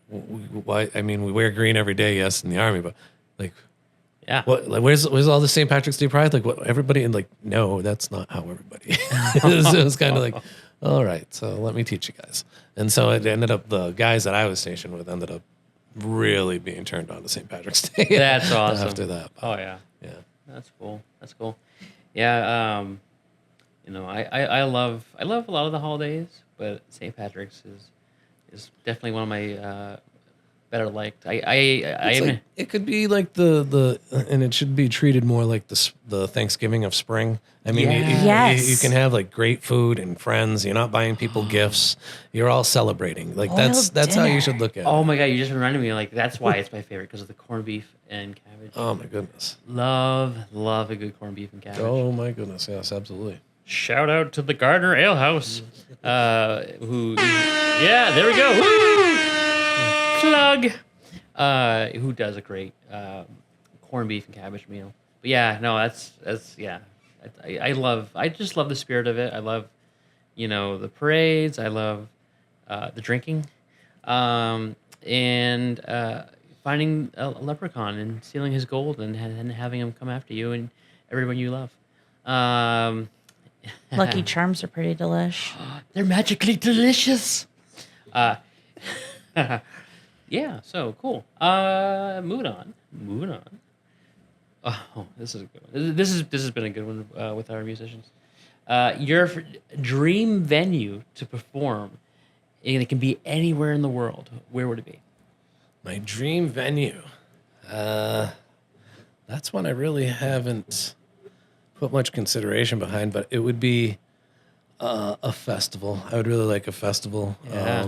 we wear green every day, yes, in the Army, but like, Yeah. what? Like, where's all the St. Patrick's Day pride? Like, what? Everybody, and like, no, that's not how everybody. It was kind of like, all right, so let me teach you guys. And so it ended up, the guys that I was stationed with ended up really being turned on to St. Patrick's Day. That's awesome. After that. Oh, yeah. Yeah. That's cool. That's cool. Yeah. I love a lot of the holidays, but St. Patrick's is definitely one of my better liked. It could be like the and it should be treated more like the Thanksgiving of spring. I mean, Yes. you can have like great food and friends. You're not buying people gifts. You're all celebrating. Like that's Boiled how you dinner. should look at Oh it. my God, you just reminded me. Like that's why it's my favorite, because of the corned beef and cabbage. Oh my goodness. Love a good corned beef and cabbage. Oh my goodness. Yes, absolutely. Shout out to the Gardner Ale House, yeah, there we go. Woo! Plug. Who does a great corned beef and cabbage meal? But yeah, no, that's yeah. I just love the spirit of it. I love, the parades. I love the drinking, and finding a leprechaun and stealing his gold and having him come after you and everyone you love. Lucky Charms are pretty delish. They're magically delicious. Yeah, so cool. Moving on. Oh, this is a good one. This has been a good one with our musicians. Your dream venue to perform, and it can be anywhere in the world. Where would it be? My dream venue. That's one I really haven't put much consideration behind, but it would be a festival. I would really like a festival. Yeah.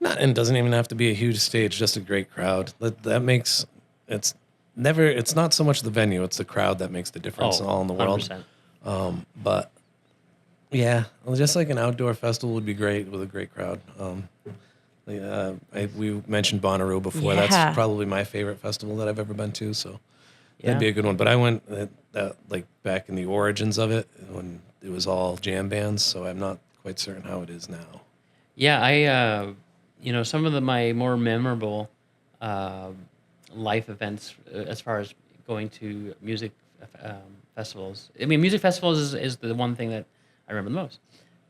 And it doesn't even have to be a huge stage, just a great crowd. That makes it's not so much the venue, it's the crowd that makes the difference all in the world. 100%. But yeah, just like an outdoor festival would be great with a great crowd. We mentioned Bonnaroo before. Yeah. That's probably my favorite festival that I've ever been to. So Yeah. that'd be a good one. But I went like back in the origins of it when it was all jam bands. So I'm not quite certain how it is now. Yeah, I some of my more memorable uh, life events as far as going to music festivals. I mean, music festivals is the one thing that I remember the most.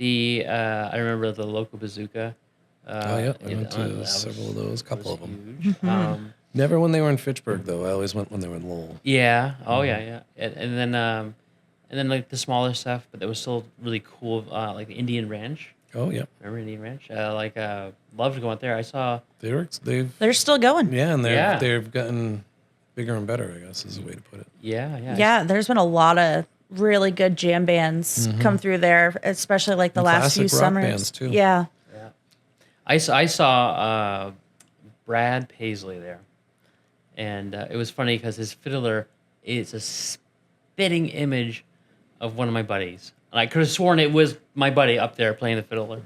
I remember the local bazooka. Oh yeah, I went That to several of those, a that couple was of them. huge. Never when they were in Fitchburg though. I always went when they were in Lowell. Yeah. Oh yeah, yeah. And then like the smaller stuff, but that was still really cool. Like the Indian Ranch. Oh yeah, Remember Indian Ranch? Loved going there. I saw. They're still going. yeah, and Yeah. they've gotten bigger and better. I guess is the way to put it. Yeah, yeah. Yeah, there's been a lot of really good jam bands come through there, especially like the And last few classic rock summers. bands, too. Yeah. Yeah. I saw Brad Paisley there, and it was funny because his fiddler is a spitting image of one of my buddies. And I could have sworn it was my buddy up there playing the fiddler,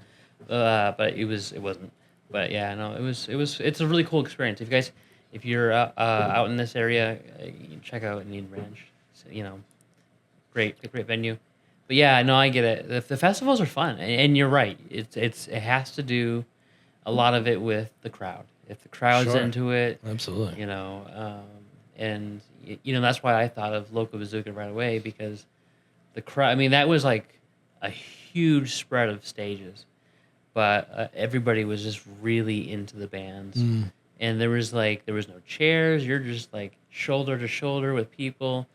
but it wasn't. But yeah, no, it's a really cool experience. If you're out in this area, you can check out Indian Ranch. It's, great venue. But yeah, no, I get it. The festivals are fun, and you're right. It has to do a lot of it with the crowd. If the crowd's Sure. into it, Absolutely. and that's why I thought of local bazooka right away, because the crowd. I mean, that was like a huge spread of stages, but everybody was just really into the bands, and there was no chairs. You're just like shoulder to shoulder with people,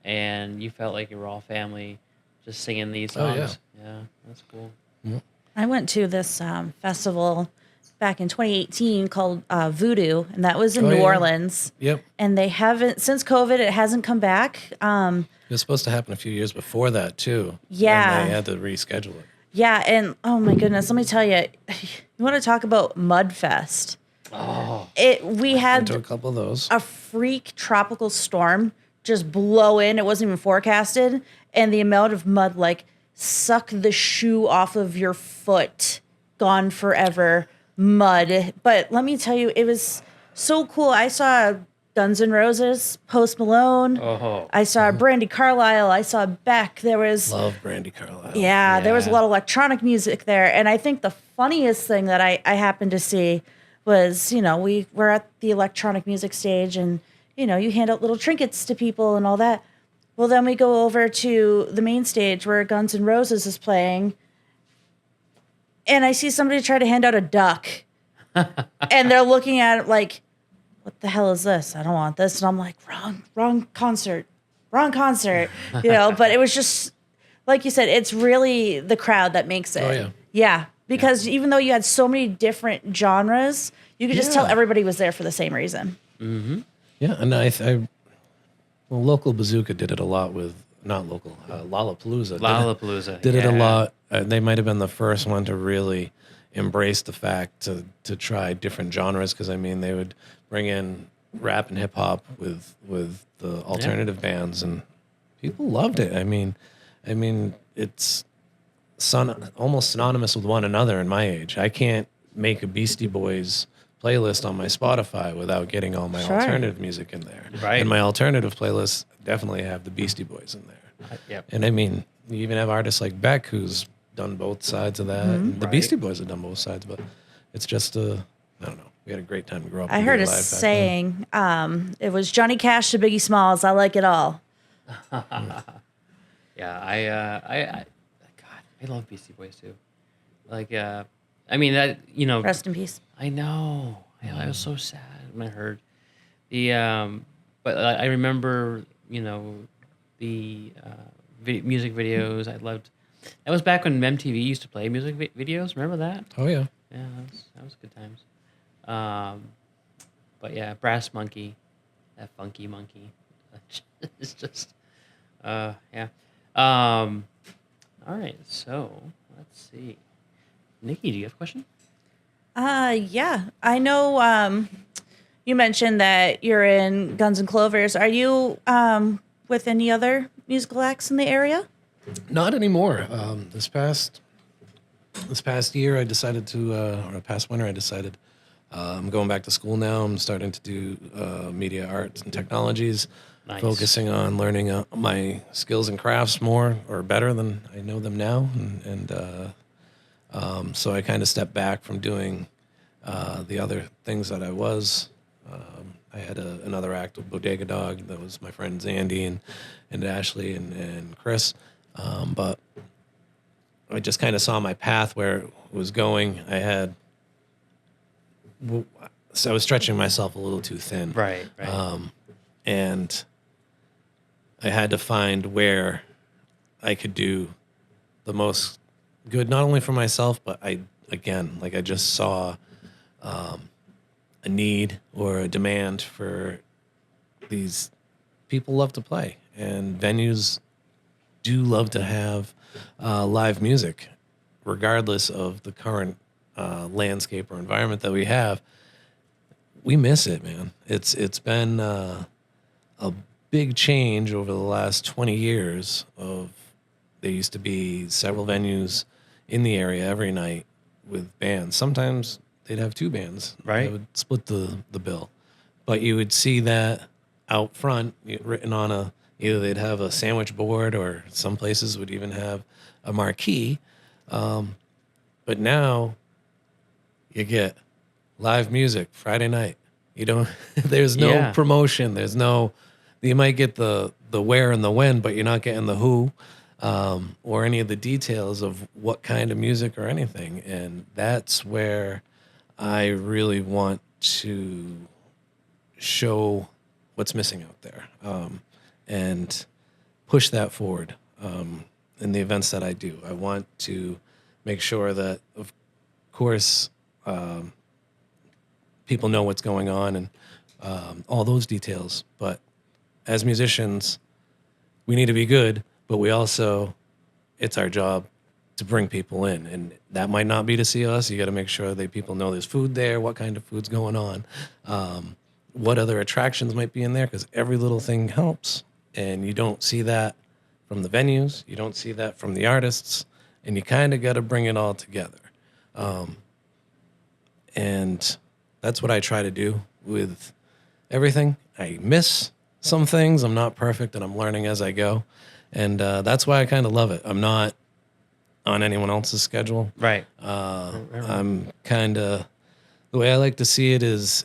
and you felt like you were all family, just singing these Oh, songs. yeah. Yeah, that's cool. I went to this festival back in 2018 called Voodoo, and that was in Oh, New yeah. Orleans. Yep. And they haven't, since COVID, it hasn't come back. It was supposed to happen a few years before that too. Yeah. And they had to reschedule it. Yeah, and oh my goodness, let me tell you, you want to talk about Mudfest? Oh, We Went to a had couple of those. a freak tropical storm just blow in. It wasn't even forecasted, and the amount of mud like suck the shoe off of your foot, gone forever mud. But let me tell you, it was so cool. I saw Guns N' Roses, Post Malone. oh, I saw Brandy Carlisle. I saw Beck. There was Love Brandy Carlisle. yeah, there was a Yeah. lot of electronic music there. And I think the funniest thing that I happened to see was, we were at the electronic music stage, and, you hand out little trinkets to people and all that. Well, then we go over to the main stage where Guns N' Roses is playing, and I see somebody try to hand out a duck. And they're looking at it like, what the hell is this? I don't want this. And I'm like, wrong concert. But it was just, like you said, it's really the crowd that makes it. Oh, yeah. Yeah. Because even though you had so many different genres, you could just tell Yeah. everybody was there for the same reason. Yeah, and local bazooka did it a lot with not local Lollapalooza. Lollapalooza. did it a yeah. lot. They might have been the first one to really embrace the fact to try different genres, because I mean they would bring in rap and hip hop with the alternative bands, and people loved it. I mean it's almost synonymous with one another in my age. I can't make a Beastie Boys playlist on my Spotify without getting all my Sure. alternative music in there. Right. And my alternative playlists definitely have the Beastie Boys in there. Yep. And I mean, you even have artists like Beck who's done both sides of that. And the Right. Beastie Boys have done both sides, but it's just I don't know. We had a great time to grow up. I heard a together live back then. saying, it was Johnny Cash to Biggie Smalls. I like it all. Yeah, God, I love Beastie Boys too. Like, I mean that Rest in peace. I know. I was so sad when I heard but I remember the music videos. I loved. That was back when MTV used to play music videos. Remember that? Oh yeah. Yeah, that was good times. But yeah, Brass Monkey, that funky monkey. It's just, yeah. All right, so let's see. Nikki, do you have a question? Yeah. I know you mentioned that you're in Guns N' Clovers. Are you with any other musical acts in the area? Not anymore. This past year, I decided to, or past winter, I decided I'm going back to school now. I'm starting to do media arts and technologies, Nice. focusing on learning my skills and crafts more or better than I know them now, and So I kind of stepped back from doing the other things that I was. I had another act with Bodega Dog. That was my friends Andy and Ashley and Chris. But I just kind of saw my path where it was going. So I was stretching myself a little too thin. Right. And I had to find where I could do the most good, not only for myself, but I just saw a need or a demand for these people love to play, and venues do love to have live music, regardless of the current landscape or environment that we have. We miss it, man. It's been a big change over the last 20 years. There used to be several venues in the area every night with bands. Sometimes they'd have two bands. Right. They would split the bill. But you would see that out front written on either they'd have a sandwich board, or some places would even have a marquee. But now you get live music Friday night. You don't, there's no promotion. You might get the where and the when, but you're not getting the who. Or any of the details of what kind of music or anything. And that's where I really want to show what's missing out there, and push that forward in the events that I do. I want to make sure that, of course, people know what's going on and all those details. But as musicians, we need to be good, but it's our job to bring people in. And that might not be to see us. You got to make sure that people know there's food there, what kind of food's going on, what other attractions might be in there, because every little thing helps. And you don't see that from the venues. You don't see that from the artists. And you kind of got to bring it all together. And that's what I try to do with everything. I miss some things. I'm not perfect, and I'm learning as I go. And that's why I kind of love it. I'm not on anyone else's schedule. Right. I'm kind of, the way I like to see it is,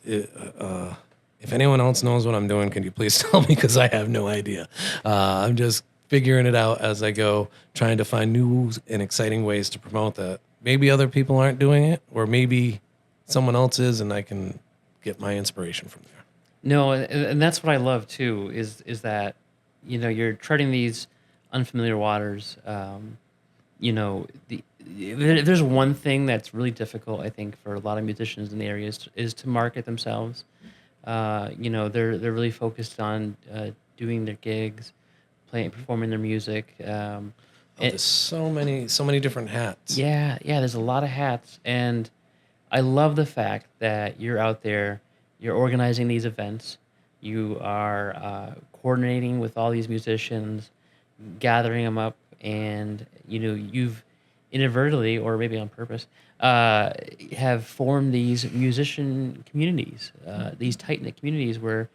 if anyone else knows what I'm doing, can you please tell me? Because I have no idea. I'm just figuring it out as I go, trying to find new and exciting ways to promote that. Maybe other people aren't doing it, or maybe someone else is, and I can get my inspiration from there. No, and that's what I love too. Is that you're treading these unfamiliar waters. If there's one thing that's really difficult, I think, for a lot of musicians in the area is to market themselves. They're really focused on doing their gigs, performing their music. There's so many different hats. Yeah, there's a lot of hats, and I love the fact that you're out there, you're organizing these events, you are coordinating with all these musicians, gathering them up, and you've inadvertently, or maybe on purpose, have formed these musician communities, these tight-knit communities where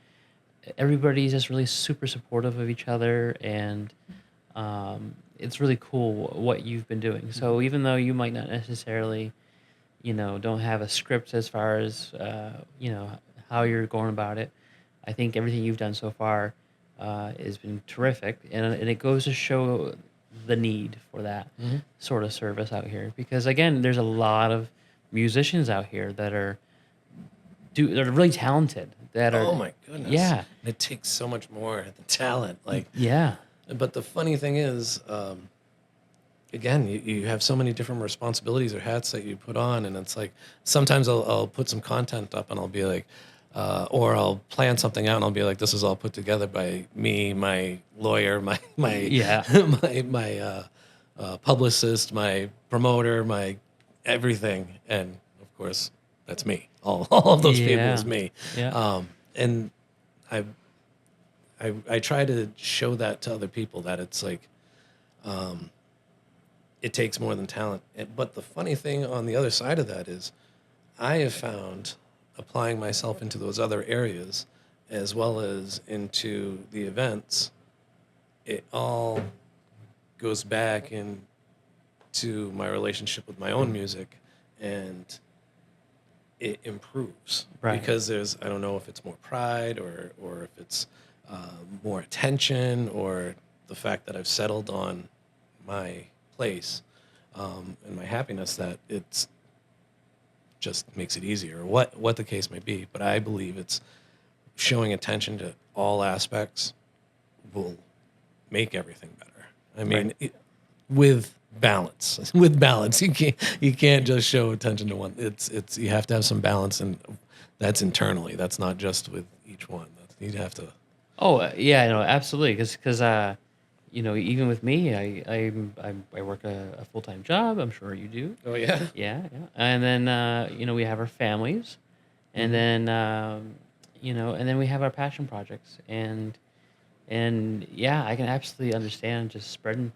everybody's just really super supportive of each other, and it's really cool what you've been doing. So even though you might not necessarily, don't have a script as far as, how you're going about it, I think everything you've done so far has been terrific. And it goes to show the need for that sort of service out here. Because, again, there's a lot of musicians out here that are really talented. Oh, my goodness. Yeah. It takes so much more than talent. Yeah. But the funny thing is, again, you have so many different responsibilities or hats that you put on, and it's like sometimes I'll put some content up and I'll be like, or I'll plan something out and I'll be like, this is all put together by me, my lawyer, my publicist, my promoter, my everything, and of course that's me. All of those people is me. Yeah. And I try to show that to other people, that it's like, it takes more than talent. But the funny thing on the other side of that is, I have found applying myself into those other areas as well as into the events, it all goes back and to my relationship with my own music, and it improves. Right. Because I don't know if it's more pride or if it's more attention, or the fact that I've settled on my place and my happiness, that it's just makes it easier, or what the case may be. But I believe it's showing attention to all aspects will make everything better. I mean, with balance, you can't just show attention to one. It's you have to have some balance, and that's internally. That's not just with each one. You have to. Oh yeah, no, absolutely. Because even with me, I work a full time job. I'm sure you do. Oh yeah. Yeah, yeah. And then we have our families, and then and then we have our passion projects, and yeah, I can absolutely understand just spreading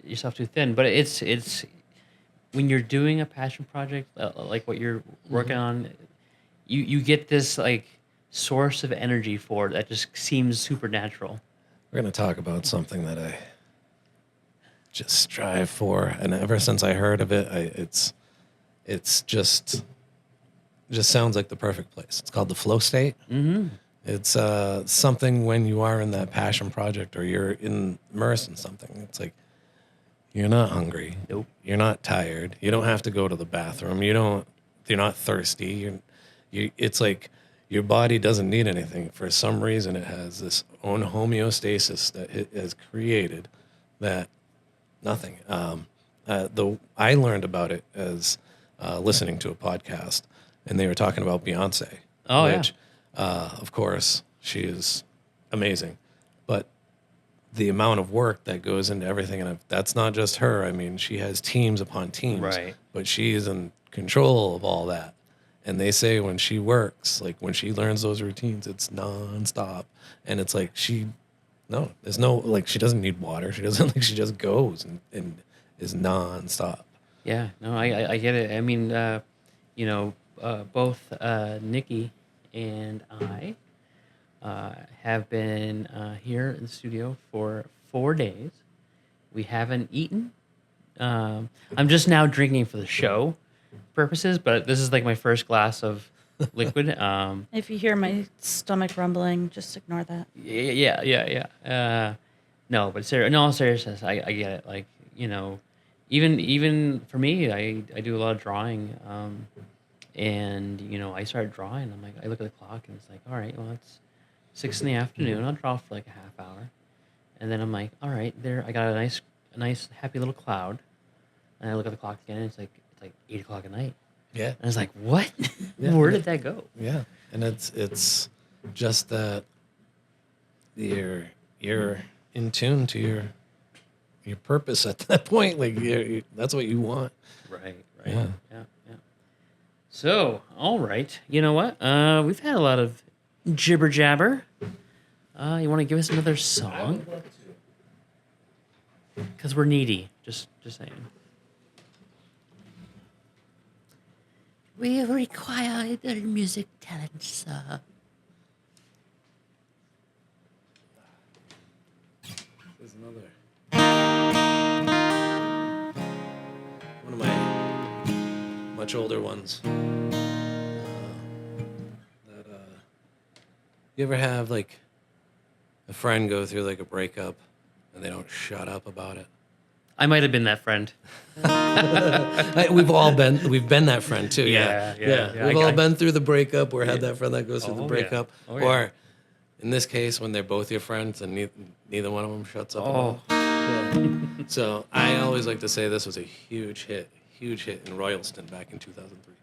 yourself too thin. But it's when you're doing a passion project like what you're working on, you get this like source of energy for it that just seems supernatural. We're going to talk about something that I just strive for, and ever since I heard of it, it's just sounds like the perfect place. It's called the flow state. Mm-hmm. It's something when you are in that passion project, or you're immersed in something. It's like you're not hungry. Nope. You're not tired. You don't have to go to the bathroom. You're not thirsty. It's like your body doesn't need anything. For some reason, it has this own homeostasis that it has created that nothing. I learned about it as listening to a podcast, and they were talking about Beyonce. Oh, yeah. Which, of course, she is amazing. But the amount of work that goes into everything, and that's not just her. I mean, she has teams upon teams. Right. But she is in control of all that. And they say when she works, like when she learns those routines, it's nonstop. And it's like there's no, like, she doesn't need water. She doesn't, like, she just goes and is nonstop. Yeah, no, I get it. I mean, both Nikki and I have been here in the studio for 4 days. We haven't eaten. I'm just now drinking for the show purposes, but this is like my first glass of liquid. If you hear my stomach rumbling, just ignore that. Yeah. No, but in all seriousness, I get it. Like, even for me, I do a lot of drawing, and I started drawing. I'm like, I look at the clock, and it's like, all right, well, it's 6 p.m. I'll draw for like a half hour, and then I'm like, all right, there, I got a nice, happy little cloud, and I look at the clock again, and it's like 8 o'clock at night. Yeah. And I was like, what? Yeah. Where did that go? Yeah. And it's just that you're in tune to your purpose at that point. Like, that's what you want. Right. Yeah. Yeah. So, all right. You know what? We've had a lot of jibber jabber. You want to give us another song? Because we're needy. Just saying. We require the music talent, sir. There's another one of my much older ones. You ever have like a friend go through like a breakup and they don't shut up about it? I might have been that friend. We've been that friend too. Yeah. We've all been through the breakup, or had that friend that goes through the breakup, or in this case, when they're both your friends and neither one of them shuts up. Oh. Yeah. So I always like to say this was a huge hit in Royalston back in 2003.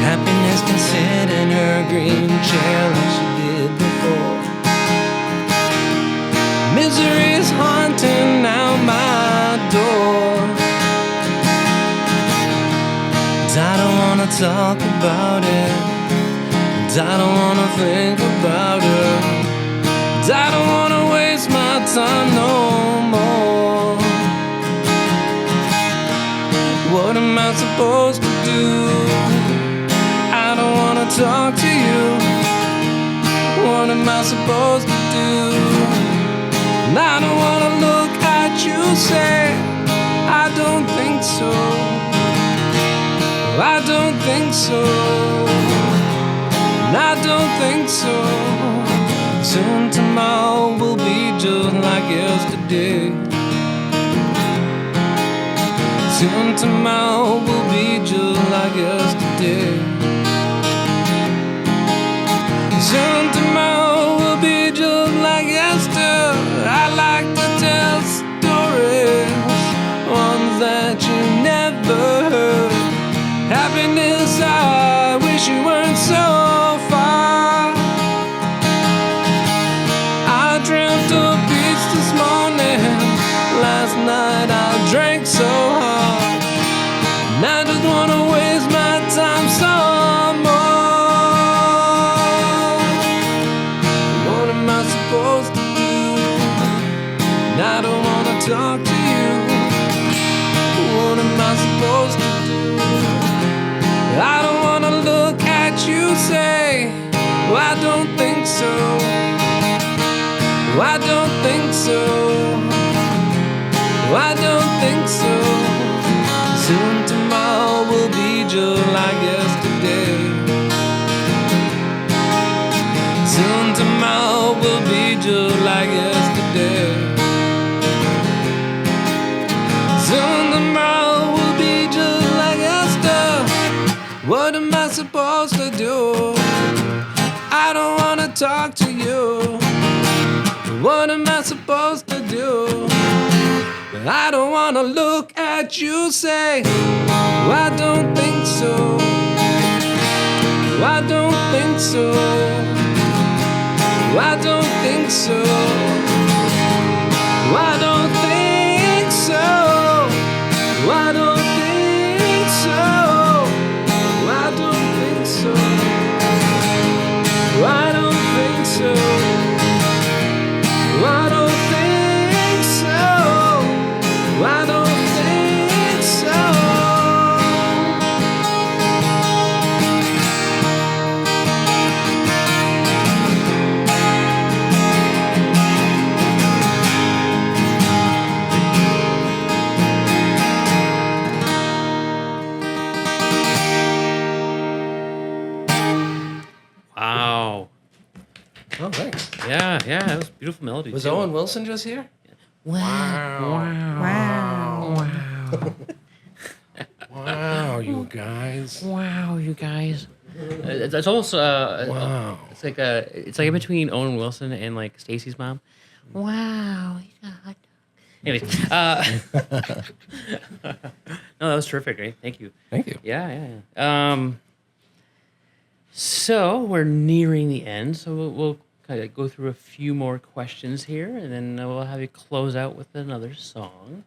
Happiness can sit in her green talk about it, and I don't wanna think about it, and I don't wanna waste my time no more. What am I supposed to do? I don't wanna talk to you. What am I supposed to do? And I don't wanna look at you, say, I don't think so. I don't think so. And I don't think so. Soon tomorrow will be just like yesterday. Soon tomorrow will be just like yesterday. Soon tomorrow will be just like yesterday. I like to tell stories, ones that you never heard. Happiness, I wish you weren't so far. I dreamt of peace this morning. Last night I drank so hard, and I just wanna waste my time some more. What am I supposed to do? And I don't wanna talk to you. What am I supposed to do? I don't wanna look at you, say, oh, I don't think so. Oh, I don't think so. Oh, I don't think so. Soon tomorrow will be just like yesterday. Soon tomorrow will be just like yesterday. Soon tomorrow will be just like yesterday. What am I supposed to do? I don't wanna talk to you. What am I supposed to do? I don't wanna look at you, say, oh, I don't think so. Oh, I don't think so. Oh, I don't think so. Oh, I don't think so. Oh, I don't think so. Oh, I don't think so. Oh, I don't think so. Oh, I don't think so. Oh, I don't think so. Wow. Oh, thanks. Yeah, that was a beautiful melody. Was too. Owen Wilson just here? Wow. Wow, you guys. Wow, you guys. It's almost Wow. it's like in between Owen Wilson and like Stacy's mom. Wow, he's a hot dog. Anyways, no, that was terrific. Right? Thank you. Thank you. Yeah. So we're nearing the end, so we'll kind of go through a few more questions here, and then we'll have you close out with another song.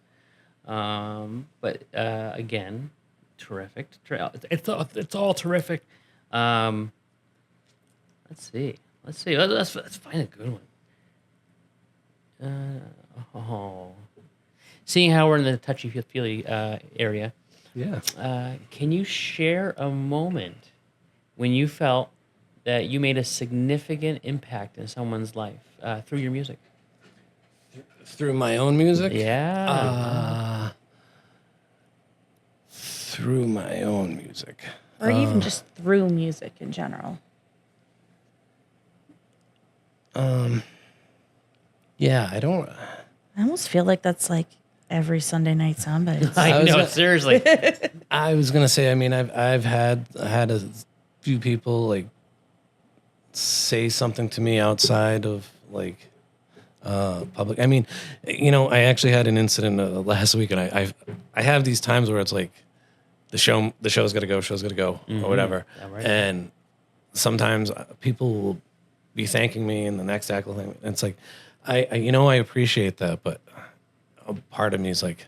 But again, terrific. It's all terrific. Let's see. Let's find a good one. Seeing how we're in the touchy-feely area, Yeah. can you share a moment when you felt that you made a significant impact in someone's life through your music? Through my own music? Yeah. Through my own music. Or even just through music in general. Yeah, I don't. I almost feel like that's like every Sunday night soundbite. I was know, gonna- seriously. I was gonna say. I mean, I've had a few people like say something to me outside of like public. I mean, I actually had an incident last week, and I have these times where it's like the show's got to go, or whatever, Yeah, right. and sometimes people will be thanking me in the next act thing. And it's like I appreciate that, but a part of me is like,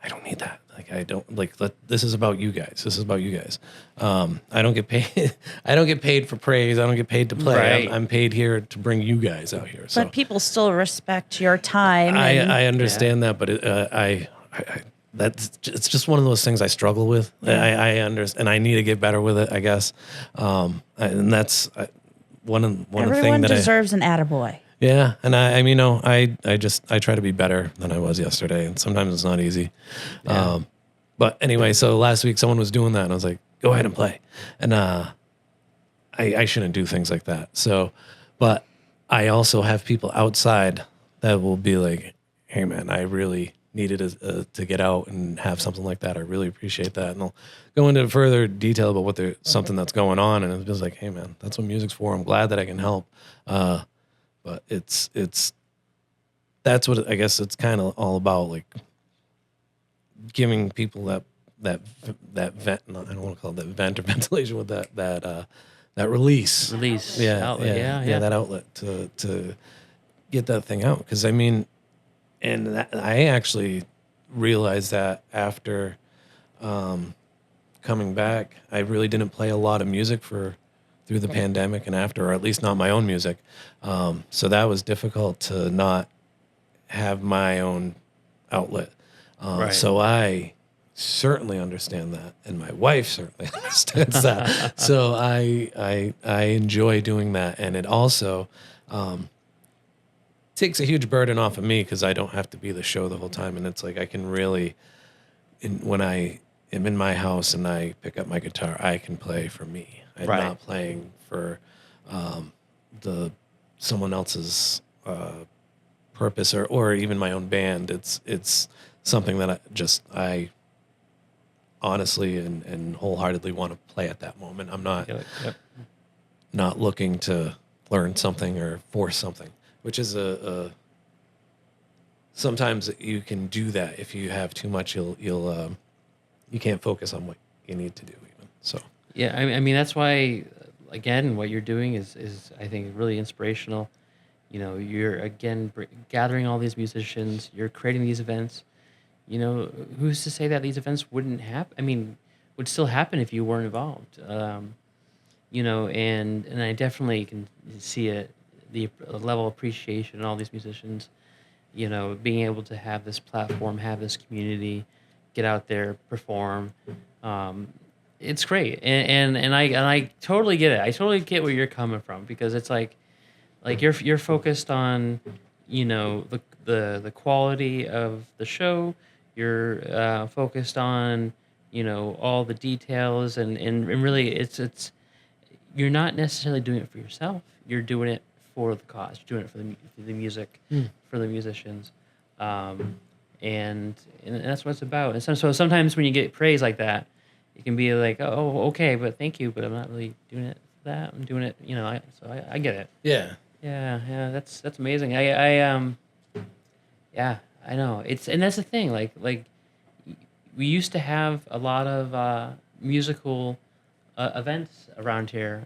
I don't need that. Like like, I don't like, this is about you guys. This is about you guys. I don't get paid. I don't get paid for praise. I don't get paid to play. Right. I'm paid here to bring you guys out here. So But people still respect your time. I understand that, but it's just one of those things I struggle with. I understand, and I need to get better with it, I guess. And that's one of the Everyone thing that deserves an attaboy. yeah, and I mean, I try to be better than I was yesterday, and sometimes it's not easy. Yeah. But anyway, so last week someone was doing that, and I was like, "Go ahead and play," and I shouldn't do things like that. So, but I also have people outside that will be like, "Hey, man, I really needed to get out and have something like that. I really appreciate that," and they'll go into further detail about what something that's going on, and it's just like, "Hey, man, that's what music's for. I'm glad that I can help." But it's that's what I guess it's kind of all about, like giving people that vent. I don't want to call it that vent or ventilation with that release. Release. Yeah, Outlet. Yeah. that outlet to get that thing out. Because I mean, and I actually realized that after coming back, I really didn't play a lot of music through the pandemic and after, or at least not my own music. So that was difficult to not have my own outlet. Right. So I certainly understand that, and my wife certainly understands that. So I enjoy doing that, and it also takes a huge burden off of me because I don't have to be the show the whole time, and it's like I can really, when I am in my house and I pick up my guitar, I can play for me. I'm Right. not playing for someone else's purpose or even my own band. It's something that I honestly and wholeheartedly want to play at that moment. I'm not not looking to learn something or force something, which is sometimes you can do that. If you have too much, you can't focus on what you need to do even. So Yeah, I mean that's why, again, what you're doing is I think really inspirational. You know, you're again gathering all these musicians. You're creating these events. You know, who's to say that these events wouldn't happen? I mean, would still happen if you weren't involved. You know, and I definitely can see the level of appreciation in all these musicians. You know, being able to have this platform, have this community, get out there, perform. It's great, and I totally get it. I totally get where you're coming from, because it's like you're focused on, you know, the quality of the show. You're focused on, you know, all the details, and really it's you're not necessarily doing it for yourself. You're doing it for the cause. You're doing it for the music, for the musicians, and that's what it's about. And so sometimes when you get praise like that, it can be like, oh, okay, but thank you, but I'm not really doing it for that. I'm doing it, you know. I get it. yeah. Yeah, that's amazing. Yeah, I know. And that's the thing. Like we used to have a lot of musical events around here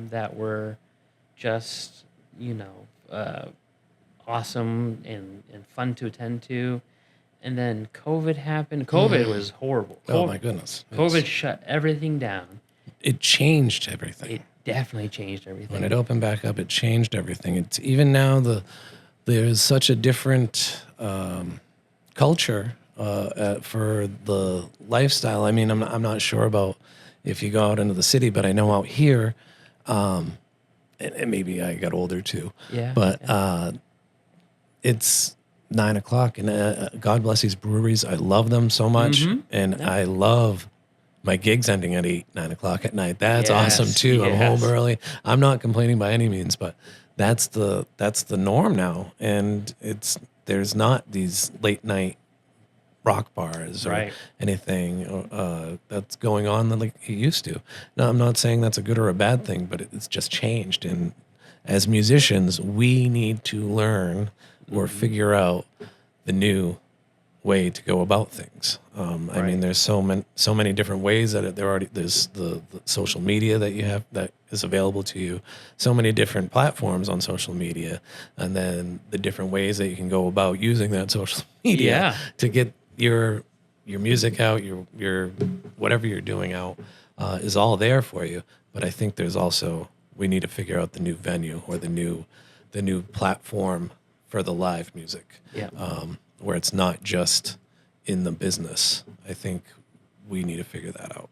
that were just, you know, awesome and fun to attend to. And then COVID happened. COVID was horrible. Oh my goodness. COVID shut everything down. It changed everything. It definitely changed everything. When it opened back up, it changed everything. It's even now there's such a different culture for the lifestyle. I mean, I'm not sure about if you go out into the city, but I know out here, and maybe I got older too. Yeah. But it's 9:00, and God bless these breweries. I love them so much, and I love my gigs ending at 8, 9:00 at night. That's awesome too. I'm home early. I'm not complaining by any means, but that's the norm now, and there's not these late night rock bars or anything that's going on like it used to. Now, I'm not saying that's a good or a bad thing, but it's just changed. And as musicians, we need to learn or figure out the new way to go about things. I mean, there's so many different ways that there's the social media that you have that is available to you, so many different platforms on social media, and then the different ways that you can go about using that social media to get your your music out, your whatever you're doing out is all there for you. But I think there's also we need to figure out the new venue or the new platform for the live music, Yeah. where it's not just in the business. I think we need to figure that out.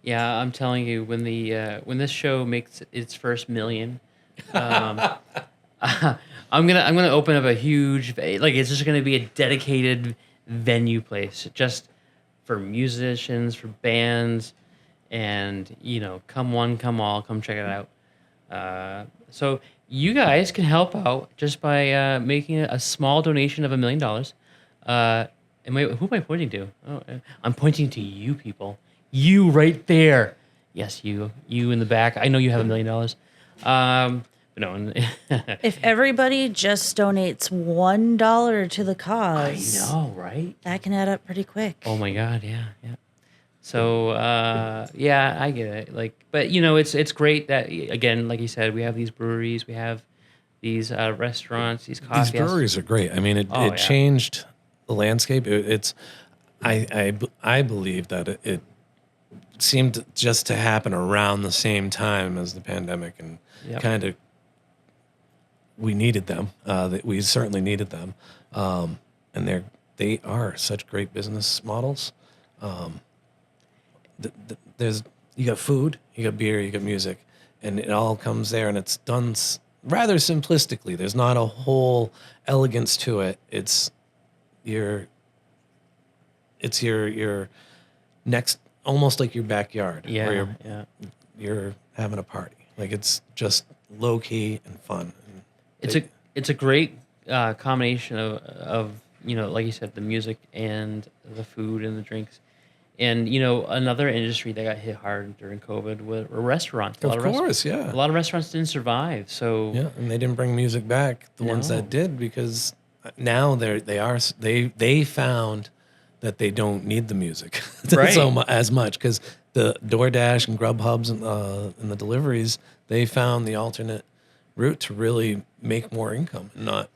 Yeah, I'm telling you, when this show makes its first million, um, I'm gonna open up a huge it's just gonna be a dedicated venue place just for musicians, for bands, and come one, come all, come check it out. So you guys can help out just by making a small donation of $1 million. Who am I pointing to? Oh, I'm pointing to you people. You right there. Yes, you in the back. I know you have $1 million. But no. If everybody just donates $1 to the I cause, know, right? that can add up pretty quick. Oh my God, yeah. So yeah, I get it. But it's great that again, like you said, we have these breweries, we have these restaurants, these coffee These breweries are great. I mean, Oh, yeah. it changed the landscape. I believe that it seemed just to happen around the same time as the pandemic, and Yep. kind of we needed them. That we certainly needed them, and they are such great business models. There's you got food, you got beer, you got music, and it all comes there, and it's done rather simplistically. There's not a whole elegance to it. It's your next, almost like your backyard, Yeah, where yeah. you're having a party. Like it's just low key and fun. And It's a great combination of like you said, the music and the food and the drinks. And another industry that got hit hard during COVID were restaurants. Of course, yeah. A lot of restaurants didn't survive. So Yeah, and they didn't bring music back. The ones No. that did, because now they found that they don't need the music Right. as much, because the DoorDash and Grubhubs and the deliveries, they found the alternate route to really make more income and not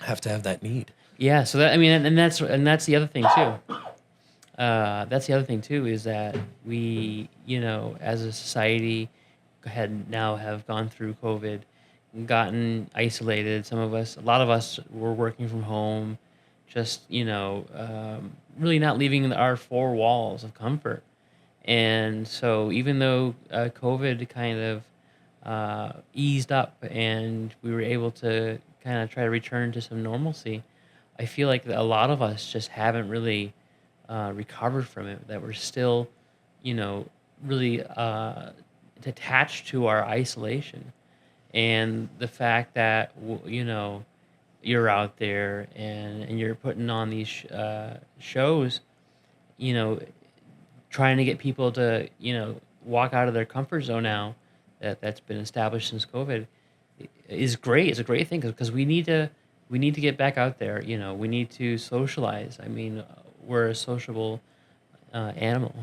have to have that need. yeah, so that's the other thing too. That's the other thing too, is that we, as a society, have gone through COVID, gotten isolated. A lot of us were working from home, just really not leaving our four walls of comfort. And so even though COVID kind of eased up and we were able to kind of try to return to some normalcy, I feel like a lot of us just haven't really recovered from it, that we're still, really attached to our isolation. And the fact that, you're out there and you're putting on these shows, trying to get people to, walk out of their comfort zone now that's been established since COVID is great. It's a great thing because we need to get back out there. We need to socialize. I mean, we're a sociable animal,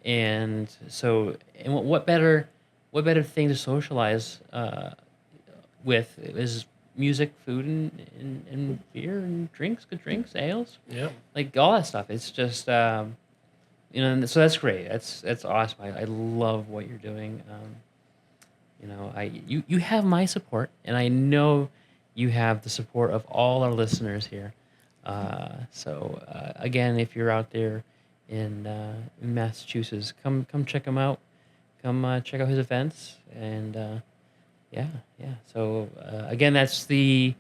and so what better thing to socialize with is music, food, and beer and drinks, good drinks, ales, Yeah. like all that stuff. It's just and so that's great. That's awesome. I love what you're doing. You have my support, and I know you have the support of all our listeners here. So again, if you're out there in Massachusetts, come check him out. Come check out his events, and yeah. So again, that's the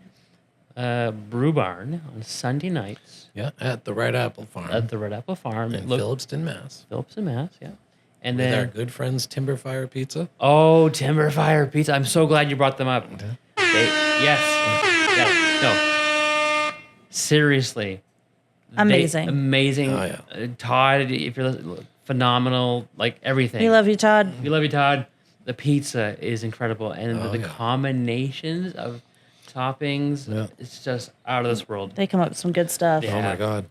Brew Barn on Sunday nights Yeah, at the Red Apple Farm at the Red Apple Farm in Phillipston, Mass. Phillipston, Mass. Yeah, and With our then good friends Timber Fire Pizza. oh, Timber Fire Pizza. I'm so glad you brought them up. Yes. No. Seriously. Amazing. Amazing. Oh, yeah. Todd, if you're phenomenal, like everything. We love you, Todd. We love you, Todd. The pizza is incredible, and Oh, the yeah. combinations of toppings. Yeah. It's just out of this world. They come up with some good stuff. Yeah. Oh my God!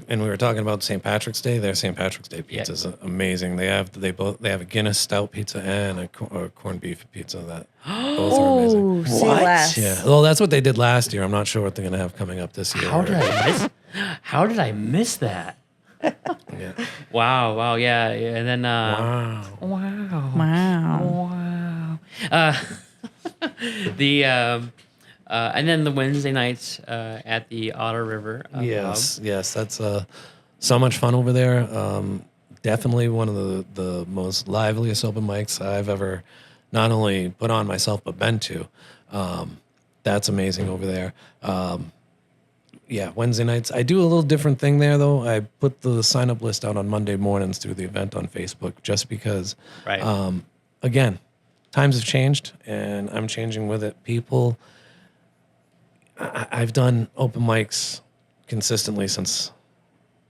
And we were talking about St. Patrick's Day. Their St. Patrick's Day pizza is amazing. They have a Guinness stout pizza and a corned beef pizza. That both are amazing. Oh, say What? less. Yeah. Well, that's what they did last year. I'm not sure what they're gonna have coming up this year. How did I miss that? Yeah. Wow, yeah, and then Wow. Wow. the and then the Wednesday nights at the Otter River Yes. Pub. Yes. That's so much fun over there. Definitely one of the most liveliest open mics I've ever not only put on myself but been to. That's amazing over there. Yeah, Wednesday nights. I do a little different thing there, though. I put the sign-up list out on Monday mornings through the event on Facebook just because, Right. again, times have changed, and I'm changing with it. People, I've done open mics consistently since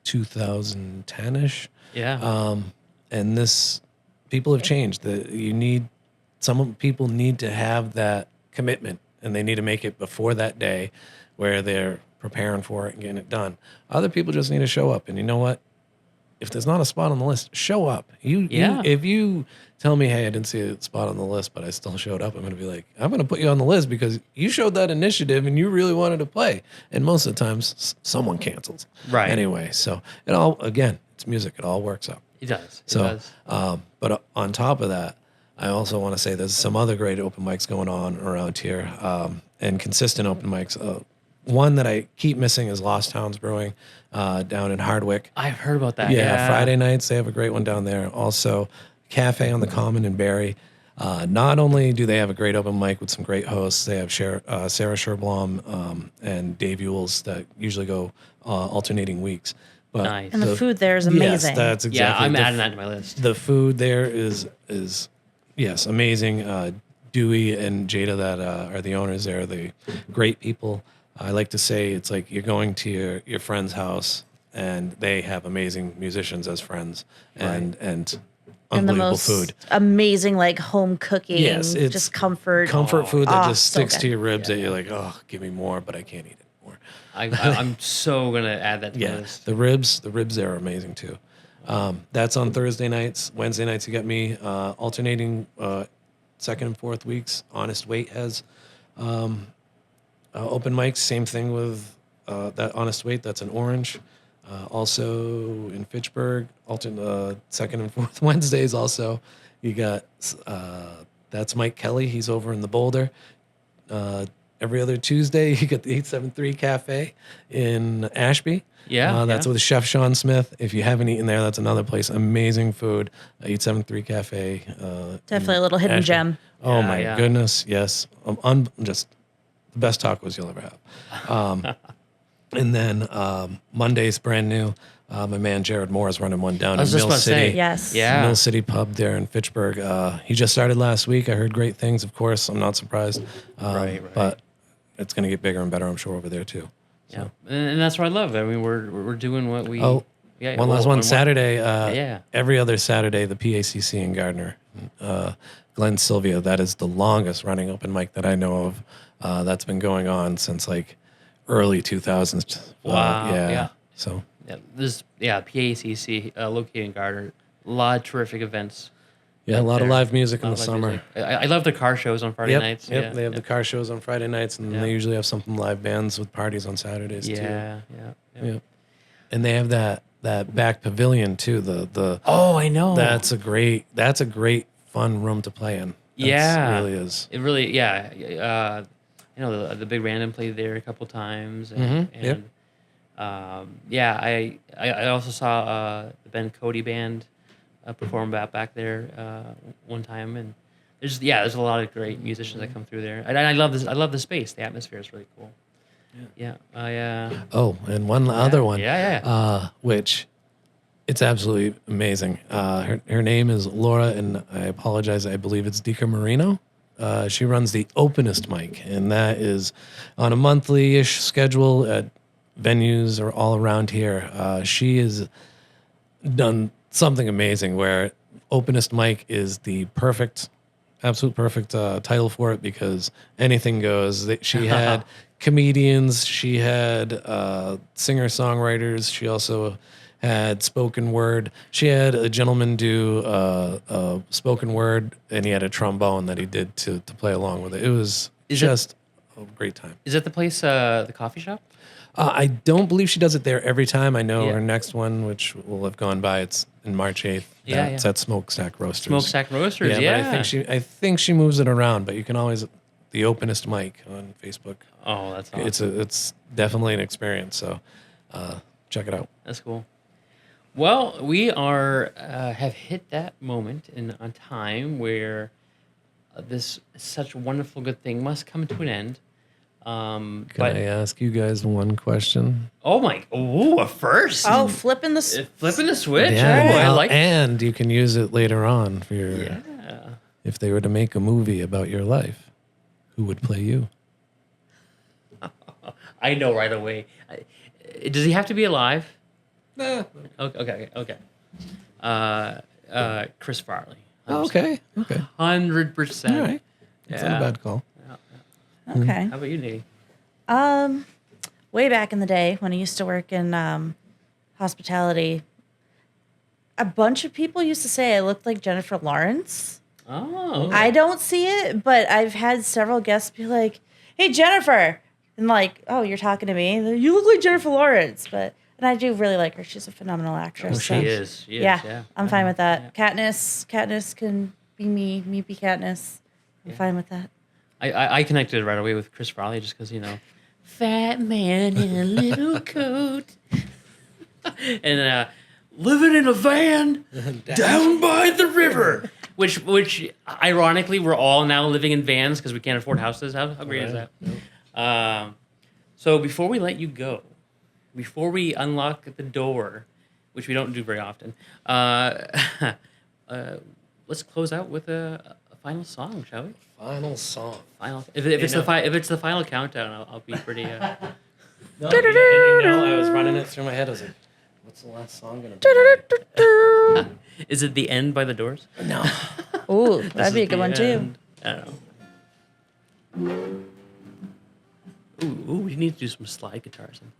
2010-ish, Yeah. and people have changed. Some people need to have that commitment, and they need to make it before that day where they're preparing for it and getting it done. Other people just need to show up. And you know what? If there's not a spot on the list, show up. If you tell me, hey, I didn't see a spot on the list, but I still showed up, I'm going to be like, I'm going to put you on the list because you showed that initiative and you really wanted to play. And most of the times, someone cancels. Right. Anyway, so it's music. It all works out. It does. It So, does. but on top of that, I also want to say there's some other great open mics going on around here, and consistent open mics. One that I keep missing is Lost Towns Brewing down in Hardwick. I've heard about that. Yeah, Friday nights they have a great one down there. Also, Cafe on the Common in Barrie. Not only do they have a great open mic with some great hosts, they have Sarah Sherblom and Dave Ewells that usually go alternating weeks. But Nice. And the food there is amazing. Yes, that's exactly. Yeah, I'm adding that to my list. The food there is yes, amazing. Dewey and Jada that are the owners there. They're great people. I like to say it's like you're going to your friend's house and they have amazing musicians as friends and And the unbelievable most food. amazing, like home cooking, Yes, it's just comfort. Comfort food that Oh, just so sticks good. to your ribs that you're like, oh, give me more, but I can't eat it more. I'm so gonna add that to my Yeah, list. the ribs there are amazing too. That's on Thursday nights. Wednesday nights, you got me alternating second and fourth weeks. Honest Weight has open mics. Same thing with that Honest Weight. That's in Orange. Also in Fitchburg, second and fourth Wednesdays. Also, you got that's Mike Kelly. He's over in the Boulder. Every other Tuesday, you get the 873 Cafe in Ashby. Yeah, That's yeah. with Chef Sean Smith. If you haven't eaten there, that's another place. Amazing food. 873 Cafe. Definitely a little hidden Ashby. gem. Oh Yeah, my yeah. goodness, yes. Just the best tacos you'll ever have. And then Monday's brand new. My man Jared Moore is running one down I was in just Mill about to City. say. Yes. Yeah. Mill City Pub there in Fitchburg. He just started last week. I heard great things, of course. I'm not surprised. Right. But it's going to get bigger and better, I'm sure, over there too. Yeah, and that's what I love. I mean, we're doing what we. Oh, yeah. one last one. Saturday. Yeah. Every other Saturday, the PACC in Gardner. Glenn Sylvia. That is the longest running open mic that I know of. That's been going on since like early 2000s. Wow, yeah. So Yeah, PACC located in Gardner. A lot of terrific events. yeah, a lot of there. live music in A the lot of live summer. music. I love the car shows on Friday Yep, nights. yep. Yeah, They have yeah. the car shows on Friday nights, and Yeah. they usually have something live bands with parties on Saturdays too. Yeah. Yep. And they have that back pavilion too. The Oh, I know. that's a great fun room to play in. Yeah. It really is. It really, yeah. You know, the Big Random played there a couple times, and, Mhm, yep. yeah, I also saw the Ben Cody band perform back there one time, and there's a lot of great musicians that come through there, and I love this. I love the space. The atmosphere is really cool. Yeah. Oh, and one other one. Yeah. Which it's absolutely amazing. Her name is Laura, and I apologize. I believe it's Dika Marino. She runs the openest mic, and that is on a monthly-ish schedule at venues or all around here. She has done something amazing where openest mic is the perfect absolute perfect title for it because anything goes. She had comedians, she had singer-songwriters, she also had spoken word. She had a gentleman do spoken word, and he had a trombone that he did to play along with it. It was just a great time. Is that the place, the coffee shop? I don't believe she does it there every time. I know Yeah. her next one, which will have gone by, it's in March 8th. Yeah, It's at Smokestack Roasters. Smokestack Roasters, But I think she moves it around, but you can always the openest mic on Facebook. Oh, that's awesome. It's definitely an experience. So check it out. That's cool. Well, we are have hit that moment in a time where this such wonderful good thing must come to an end. Can I ask you guys one question? Oh my! Oh, a first. Oh, flipping the switch. Yeah, Oh, I like. and you can use it later on for your. Yeah. If they were to make a movie about your life, who would play you? I know right away. Does he have to be alive? Nah. Okay. Chris Farley. Oh, okay. 100%. All right. That's not a bad call. Okay. How about you, Nate? Way back in the day when I used to work in hospitality, a bunch of people used to say I looked like Jennifer Lawrence. Oh. I don't see it, but I've had several guests be like, "Hey, Jennifer," and like, "Oh, you're talking to me? You look like Jennifer Lawrence." And I do really like her. She's a phenomenal actress. Oh, so- she is. Yeah, I'm fine with that. Katniss can be me be Katniss. I'm fine with that. I connected right away with Chris Farley just because, fat man in a little coat. And living in a van down by the river. Which ironically, we're all now living in vans because we can't afford houses. How great is that? Yep. So before we let you go, before we unlock the door, which we don't do very often, let's close out with a final song, shall we? Final song. If it's the final countdown, I'll be pretty. No, I was running it through my head. I was like, "What's the last song gonna be?" Is it The End by the Doors? No. Ooh, that'd be a good one too. I don't know. Ooh, we need to do some slide guitar or something.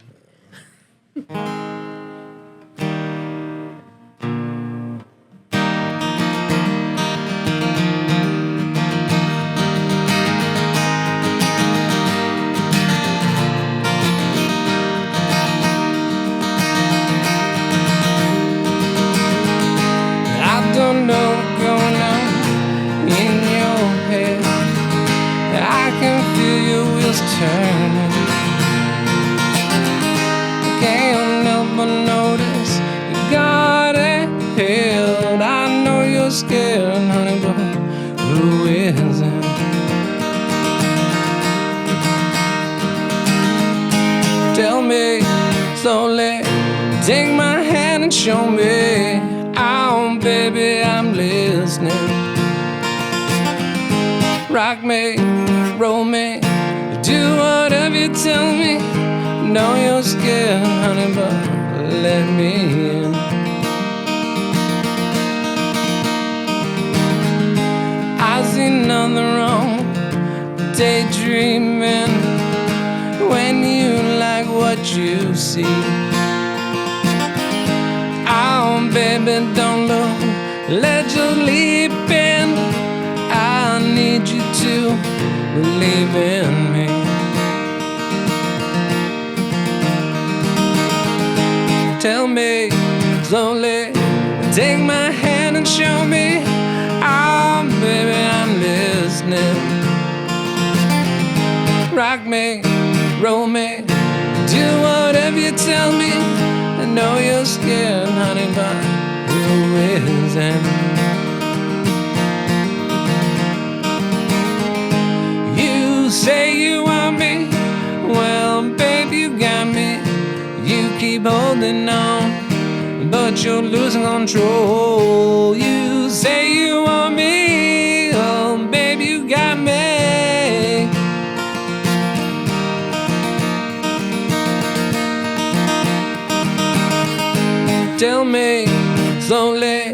I don't know what's going on in your head. I can feel your wheels turning. Can't help but notice you got it held. I know you're scared, honey, but who isn't? Tell me slowly, take my hand and show me. Oh, baby, I'm listening. Rock me, roll me, do whatever you tell me. Know you're scared, honey, but let me in. I see nothing wrong daydreaming when you like what you see. Oh, baby, don't look, let your leap in. I need you to believe in me. Tell me slowly, take my hand and show me. Oh, baby, I'm listening. Rock me, roll me, do whatever you tell me. I know you're scared, honey, but who isn't? You say you want me, well, babe, you got me. You keep holding on, but you're losing control. You say you want me, oh, babe, you got me. Tell me slowly,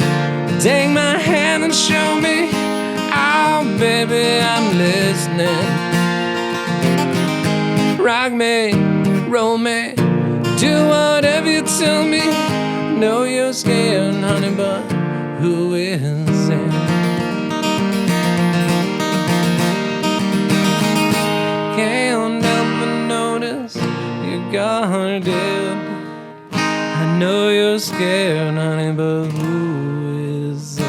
take my hand and show me. Oh, Oh, baby, I'm listening. Rock me, roll me, do whatever you tell me. Know you're scared, honey, but who isn't? Can't help but notice you're guarded. I know you're scared, honey, but who isn't?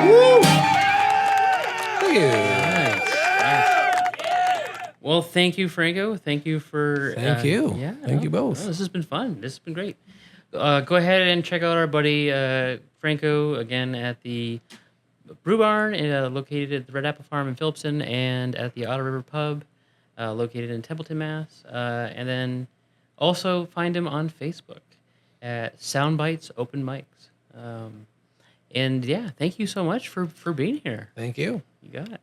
Woo! Thank you. Nice. Well, thank you, Franco. Thank you for. Thank you. Yeah. Thank you both. This has been fun. This has been great. Go ahead and check out our buddy Franco again at the Brew Barn, located at the Red Apple Farm in Phillipston, and at the Otter River Pub, located in Templeton, Mass. And then also find him on Facebook at Soundbites Open Mics. And yeah, thank you so much for being here. Thank you. You got it.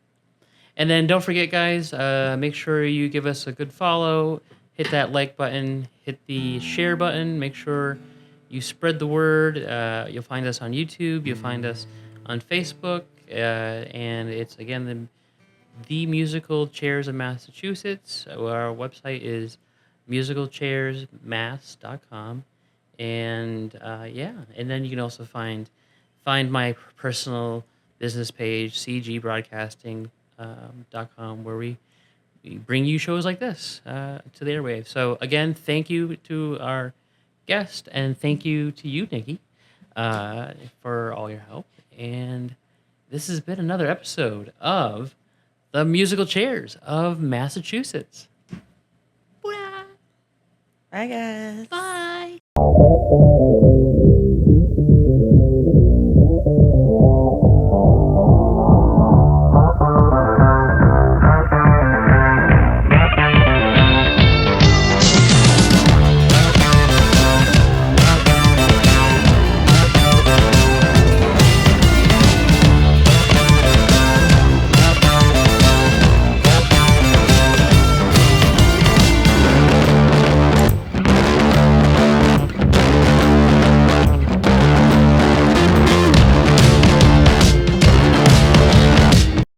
And then don't forget, guys, make sure you give us a good follow, hit that like button, hit the share button, make sure you spread the word. You'll find us on YouTube, you'll find us on Facebook, and it's, again, the Musical Chairs of Massachusetts. Our website is musicalchairsmass.com. And yeah, and then you can also find my personal business page, cgbroadcasting.com, where we bring you shows like this to the airwaves. So again, thank you to our guest, and thank you to you, Nikki, for all your help. And this has been another episode of the Musical Chairs of Massachusetts. Bye, guys. Bye.